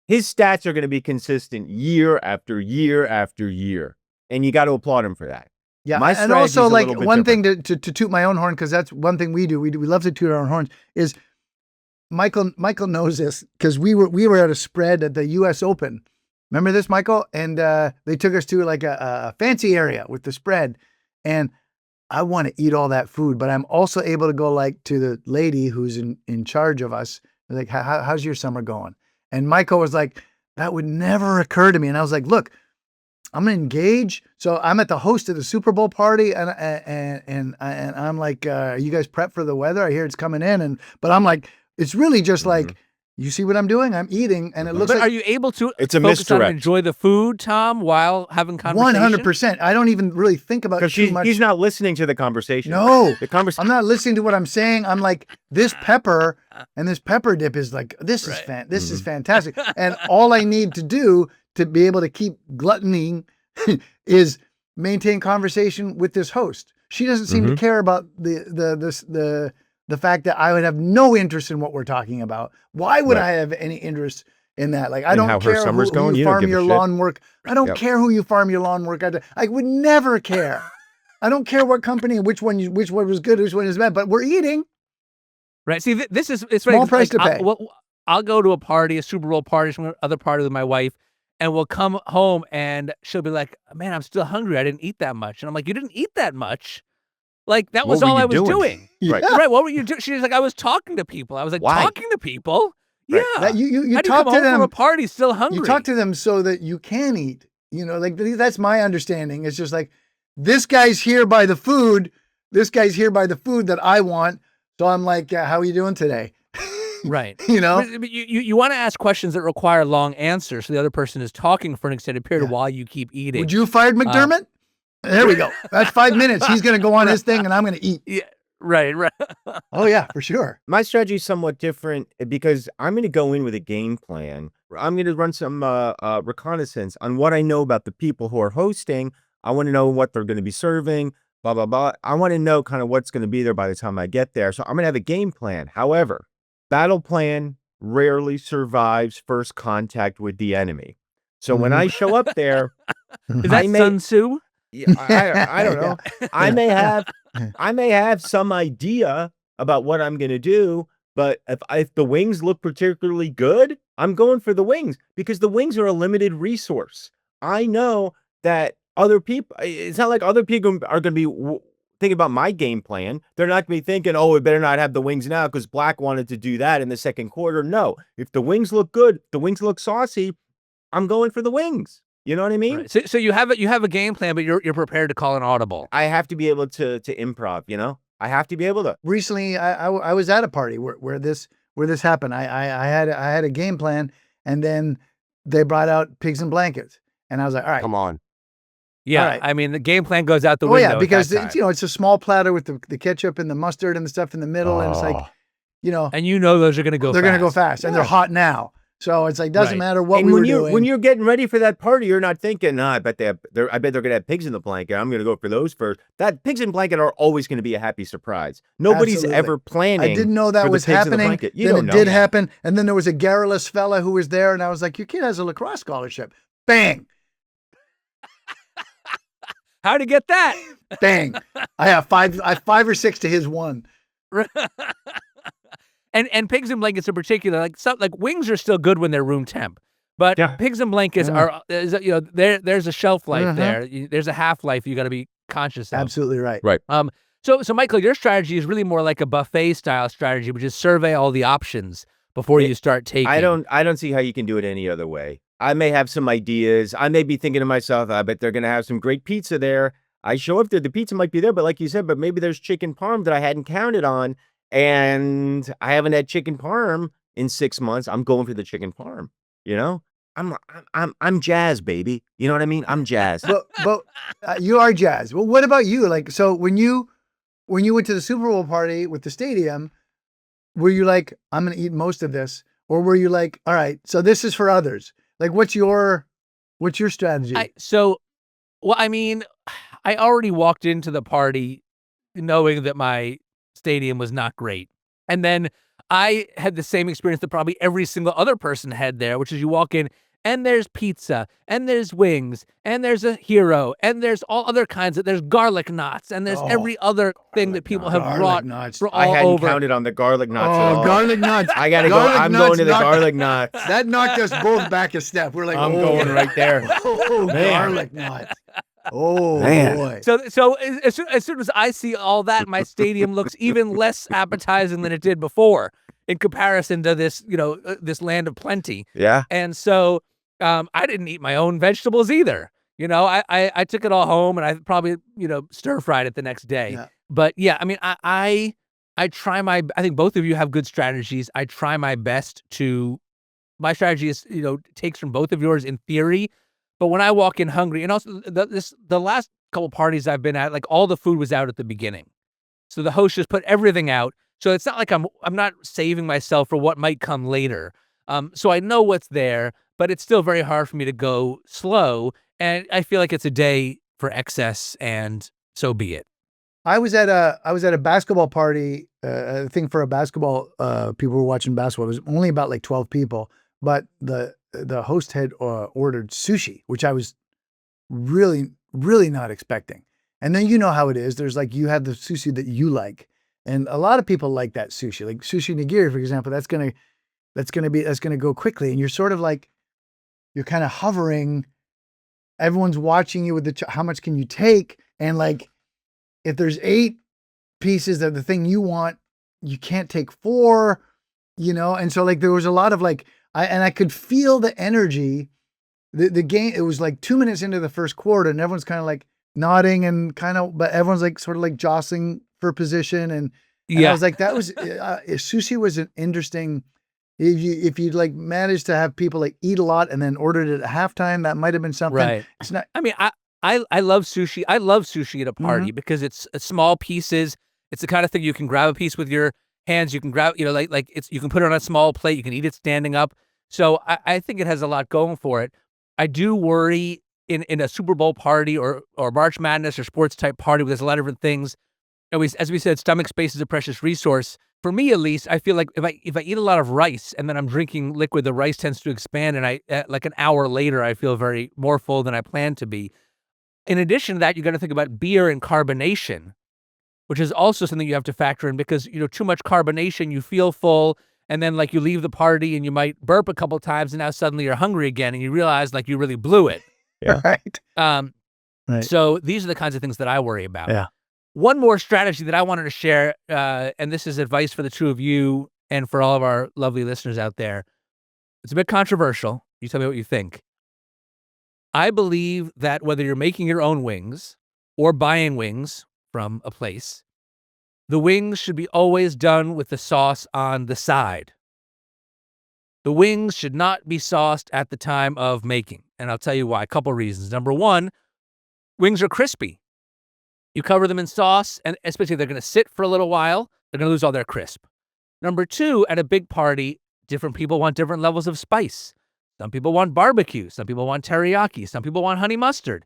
his stats are going to be consistent year after year after year, and you got to applaud him for that. Yeah, My and also strategy's a little bit one different. thing to toot my own horn, because that's one thing we do. We love to toot our own horns. Is Michael knows this, because we were at a spread at the U.S. Open. Remember this, Michael? And they took us to a fancy area with the spread, and I want to eat all that food, but I'm also able to go to the lady who's in charge of us. How's your summer going? And Michael was like, that would never occur to me. And I was like, look, I'm gonna engage. So I'm at the host of the Super Bowl party, and I'm like, you guys prep for the weather? I hear it's coming in, but I'm like, it's really just like, you see what I'm doing? I'm eating, and it looks But like are you able to It's a focus on and misdirect. enjoy the food, Tom, while having conversation? 100%. I don't even really think about Because too much. he's not listening to the conversation. No, The conversation. I'm not listening to what I'm saying. I'm like, this pepper and this pepper dip is like, this is this is fantastic. And all I need to do to be able to keep gluttoning is maintain conversation with this host. She doesn't seem to care about the fact that I would have no interest in what we're talking about. Why would I have any interest in that? Like, I And don't how her care summer's who going? you You don't farm give a your shit. lawn work. I don't Yep. care who you farm your lawn work. I would never care. I don't care what company, which one was good, which one is bad, but we're eating. Right. See, this is it's Small funny, price to pay. I'll go to a party, a Super Bowl party, some other party with my wife, and we'll come home and she'll be like, "Man, I'm still hungry. I didn't eat that much." And I'm like, "You didn't eat that much? Like that was What were all you I was doing?" doing." Right. Right. What were you doing? She's like, "I was talking to people." I was like, Why? "Talking to people? Right. Yeah. That you How do talk come to home from a them. party still hungry?" You talk to them so that you can eat. You know, like that's my understanding. It's just like, this guy's here by the food. This guy's here by the food that I want. So I'm like, how are you doing today? Right. You know? But you want to ask questions that require long answers, so the other person is talking for an extended period while you keep eating. Would you have fired McDermott? There we go. That's 5 minutes. He's going to go on his thing and I'm going to eat. Yeah. Right. Right. Oh yeah, for sure. My strategy is somewhat different because I'm going to go in with a game plan. I'm going to run some reconnaissance on what I know about the people who are hosting. I want to know what they're going to be serving, blah, blah, blah. I want to know kind of what's going to be there by the time I get there. So I'm going to have a game plan. However, battle plan rarely survives first contact with the enemy. So when I show up there, Is that Sun Tzu? yeah, I don't know. I may have some idea about what I'm going to do, but if the wings look particularly good, I'm going for the wings because the wings are a limited resource. I know that other people, it's not like other people are going to be thinking about my game plan. They're not going to be thinking, oh, we better not have the wings now because Black wanted to do that in the second quarter. No, if the wings look good, the wings look saucy, I'm going for the wings. You know what I mean? Right. So you have a game plan, but you're prepared to call an audible. I have to be able to improv, you know? I have to be able to. Recently, I was at a party where this happened. I had a game plan, and then they brought out pigs and blankets, and I was like, all right, Come on. Yeah, All right. I mean the game plan goes out the Oh window. yeah, at because that it's, time. it's a small platter with the ketchup and the mustard and the stuff in the middle, and it's like, And you know those are going to go. they're going to go fast, and they're hot now. So it's like, doesn't Right. matter what And we were when doing. you're getting ready for that party, you're not thinking, I bet they're gonna have pigs in the blanket. I'm gonna go for those first. That pigs in blanket are always gonna be a happy surprise. Nobody's Absolutely. ever planning. I didn't know that for the was pigs in the happening. blanket. You Then don't it know. did happen, and then there was a garrulous fella who was there, and I was like, your kid has a lacrosse scholarship. Bang, How'd he get that? bang. I have five or six to his one. And pigs and blankets in particular, like wings are still good when they're room temp, but Yeah. pigs and blankets are there's a shelf life there. There's a half life you got to be conscious of. Absolutely right. Right. So Michael, your strategy is really more like a buffet style strategy, which is survey all the options before you start taking. I don't see how you can do it any other way. I may have some ideas. I may be thinking to myself, I bet they're gonna have some great pizza there. I show up there, the pizza might be there, but like you said, but maybe there's chicken parm that I hadn't counted on, and I haven't had chicken parm in 6 months. I'm going for the chicken parm. You know, I'm jazz, baby. You know what I mean? I'm jazz. But you are jazz. Well, what about you? Like, so when you went to the Super Bowl party with the stadium, were you like, I'm going to eat most of this, or were you like, all right, so this is for others? Like, what's your strategy? I mean, I already walked into the party knowing that my stadium was not great. And then I had the same experience that probably every single other person had there, which is you walk in and there's pizza and there's wings and there's a hero and there's all other kinds there's garlic knots and there's every other thing that people have brought nuts. for all I hadn't over. counted on the garlic knots at all. Garlic nuts. I gotta go. Garlic I'm nuts going to the knocked- garlic knots. That knocked us both back a step. We're like, I'm going right there. Oh, Man. garlic nuts. Oh, Man. boy. So as soon as I see all that, my stadium looks even less appetizing than it did before in comparison to this, this land of plenty. Yeah. And so I didn't eat my own vegetables either. You know, I took it all home and I probably, stir fried it the next day. Yeah. But yeah, I mean, I try I think both of you have good strategies. I try my best my strategy is, takes from both of yours in theory. But when I walk in hungry, and also the last couple parties I've been at, like all the food was out at the beginning. So the host just put everything out. So it's not like I'm not saving myself for what might come later. So I know what's there, but it's still very hard for me to go slow. And I feel like it's a day for excess, and so be it. I was at a basketball party, a thing for a basketball. People were watching basketball. It was only about like 12 people, but the host had ordered sushi, which I was really not expecting. And then you know how it is. There's like you have the sushi that you like, and a lot of people like that sushi, like sushi nigiri, for example. That's gonna go quickly, and you're sort of like you're kind of hovering. Everyone's watching you with how much can you take, and like. If there's 8 pieces of the thing you want, you can't take 4, And so like there was a lot of like, I could feel the energy. The game, it was like 2 minutes into the first quarter and everyone's kind of like nodding and but everyone's like sort of like jostling for position. And I was like, that was, sushi was an interesting, if you like managed to have people like eat a lot and then ordered it at halftime, that might've been something. Right. It's not, I mean, I love sushi. I love sushi at a party because it's small pieces. It's the kind of thing you can grab a piece with your hands. You can grab, like you can put it on a small plate. You can eat it standing up. So I think it has a lot going for it. I do worry in a Super Bowl party or March Madness or sports type party where there's a lot of different things. As we said, stomach space is a precious resource. For me, at least, I feel like if I eat a lot of rice and then I'm drinking liquid, the rice tends to expand, and like an hour later, I feel very more full than I planned to be. In addition to that, you got to think about beer and carbonation, which is also something you have to factor in because, too much carbonation, you feel full, and then like you leave the party and you might burp a couple times and now suddenly you're hungry again and you realize like you really blew it. Yeah. Right. Right. So these are the kinds of things that I worry about. Yeah. One more strategy that I wanted to share, and this is advice for the two of you and for all of our lovely listeners out there. It's a bit controversial. You tell me what you think. I believe that whether you're making your own wings or buying wings from a place, the wings should be always done with the sauce on the side. The wings should not be sauced at the time of making. And I'll tell you why. A couple reasons. Number one, wings are crispy. You cover them in sauce, and especially if they're going to sit for a little while, they're going to lose all their crisp. Number two, at a big party, different people want different levels of spice. Some people want barbecue. Some people want teriyaki. Some people want honey mustard.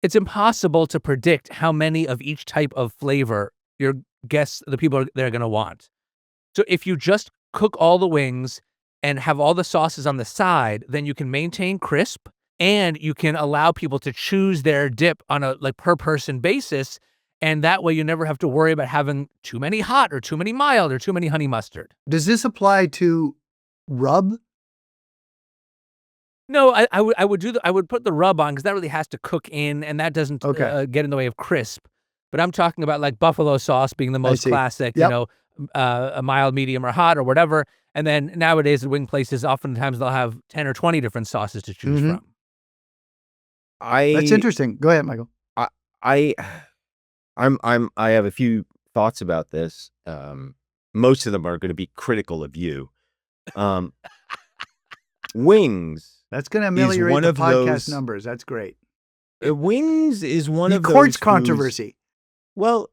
It's impossible to predict how many of each type of flavor your guests, the people they're going to want. So if you just cook all the wings and have all the sauces on the side, then you can maintain crisp and you can allow people to choose their dip on a per person basis. And that way you never have to worry about having too many hot or too many mild or too many honey mustard. Does this apply to rub? No, I would put the rub on because that really has to cook in, and that doesn't get in the way of crisp. But I'm talking about like buffalo sauce being the most classic, Yep. A mild, medium, or hot or whatever. And then nowadays at wing places, oftentimes they'll have 10 or 20 different sauces to choose from. That's interesting. Go ahead, Michael. I have a few thoughts about this. Most of them are going to be critical of you. Wings. That's going to ameliorate one the of podcast those- numbers. That's great. Wings is one He of those courts foods- controversy. Well,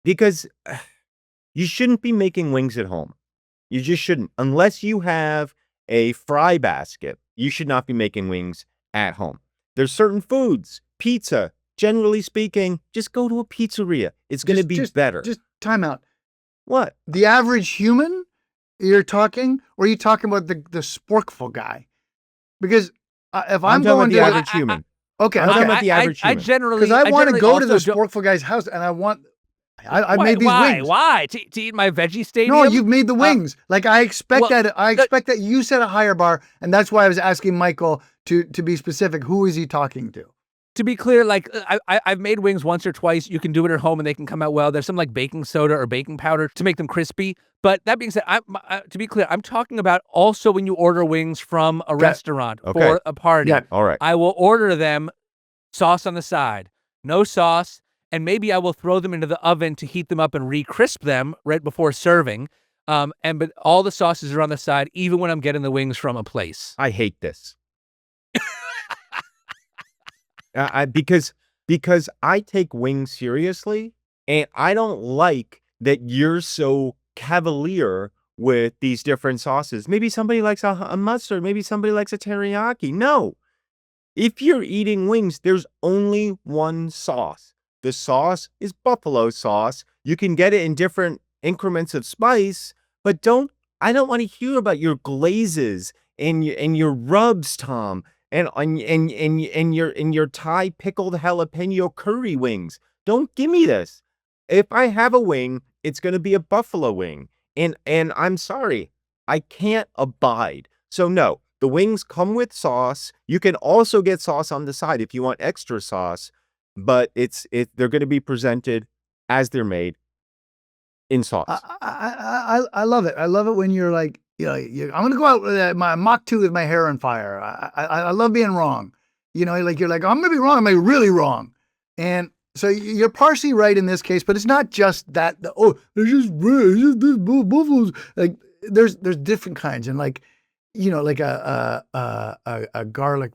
because you shouldn't be making wings at home. You just shouldn't. Unless you have a fry basket, you should not be making wings at home. There's certain foods, pizza, generally speaking, just go to a pizzeria. It's going to be better. Just time out. What? The average human you're talking, or are you talking about the Sporkful guy? Because if I'm talking going about to the average human. okay, I'm talking about the average I human. generally because I want to go to the also Sporkful guy's house, and I Why- made these why? wings. Why? To eat my veggie stadium? No, you've made the wings. Like I expect well, that. I expect that you set a higher bar, and that's why I was asking Michael to be specific. Who is he talking to? To be clear, like I've made wings once or twice. You can do it at home and they can come out well. There's some like baking soda or baking powder to make them crispy. But that being said, to be clear, I'm talking about also when you order wings from a restaurant for a party. Yeah. All right. I will order them sauce on the side, no sauce, and maybe I will throw them into the oven to heat them up and re-crisp them right before serving. But all the sauces are on the side, even when I'm getting the wings from a place. I hate this. Because I take wings seriously, and I don't like that you're so cavalier with these different sauces. Maybe somebody likes a mustard, maybe somebody likes a teriyaki. No. If you're eating wings, there's only one sauce. The sauce is buffalo sauce. You can get it in different increments of spice, but I don't want to hear about your glazes and your rubs, Tom. And your Thai pickled jalapeno curry wings. Don't give me this. If I have a wing, it's going to be a buffalo wing. And I'm sorry, I can't abide. So no, the wings come with sauce. You can also get sauce on the side if you want extra sauce, but they're going to be presented as they're made in sauce. I love it. I love it when you're like, I'm going to go out with my Mach 2 with my hair on fire. I love being wrong. Like you're like, I'm going to be wrong. I'm going to be really wrong. And so you're partially right in this case, but it's not just that. There's just buffaloes. Like there's different kinds. And like, like a garlic,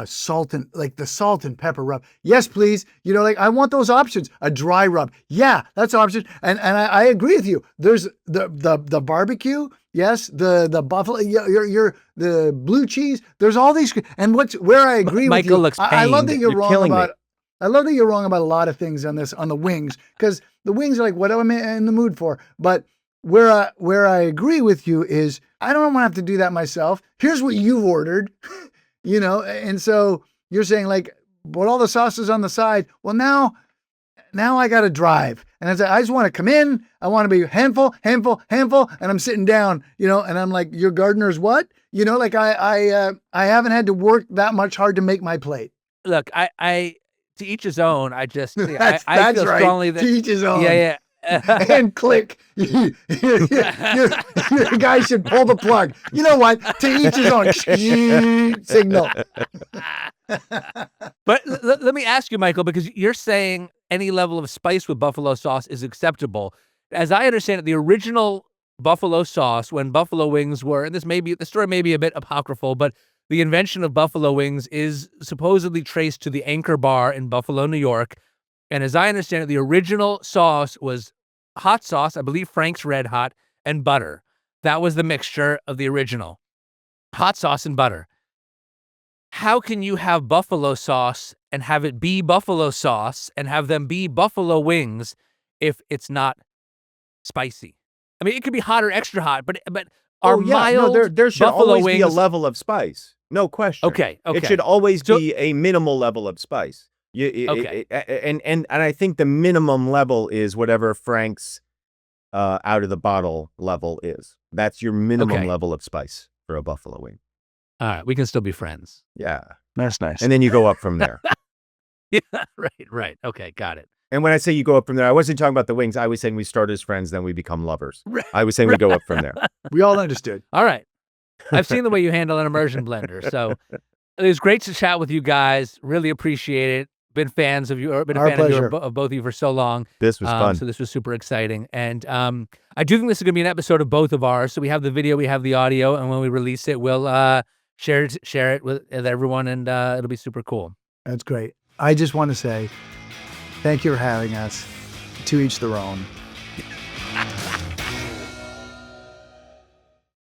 salt and like the salt and pepper rub. Yes, please. Like I want those options. A dry rub. Yeah, that's an option. And I agree with you. There's the barbecue. Yes, the buffalo. Your the blue cheese. There's all these. And where I agree with you. Michael looks pained. I love that you're wrong killing me. about. I love that you're wrong about a lot of things on the wings, because the wings are like what I'm in the mood for. But where I agree with you is I don't want to have to do that myself. Here's what you've ordered, and so you're saying like, but all the sauces on the side. Well, now I got to drive, and I just want to come in. I want to be handful, and I'm sitting down, and I'm like, your gardener's what? Like I haven't had to work that much hard to make my plate. Look, I to each his own. I just That's I feel right. strongly that To each his own. yeah. And click. Your guy should pull the plug. You know what? To each his own. Signal. But let me ask you, Michael, because you're saying any level of spice with buffalo sauce is acceptable. As I understand it, the original buffalo sauce, when buffalo wings were, and the story may be a bit apocryphal, but the invention of buffalo wings is supposedly traced to the Anchor Bar in Buffalo, New York. And as I understand it, the original sauce was hot sauce, I believe Frank's Red Hot, and butter. That was the mixture of the original. Hot sauce and butter. How can you have buffalo sauce and have it be buffalo sauce and have them be buffalo wings if it's not spicy? I mean, it could be hot or extra hot, but are mild there should buffalo always wings be a level of spice. No question. Okay. It should always be a minimal level of spice. And I think the minimum level is whatever Frank's out of the bottle level is. That's your minimum level of spice for a buffalo wing. All right, we can still be friends. Yeah. That's nice. And then you go up from there. Yeah, right. Okay, got it. And when I say you go up from there, I wasn't talking about the wings. I was saying we start as friends, then we become lovers. I was saying we go up from there. We all understood. All right. I've seen the way you handle an immersion blender. So it was great to chat with you guys. Really appreciate it. Been fans of you, or been a Our fan pleasure. of both of you for so long. This was fun. So this was super exciting. And I do think this is going to be an episode of both of ours. So we have the video, we have the audio, and when we release it, we'll share it with everyone, and it'll be super cool. That's great. I just want to say thank you for having us. To each their own.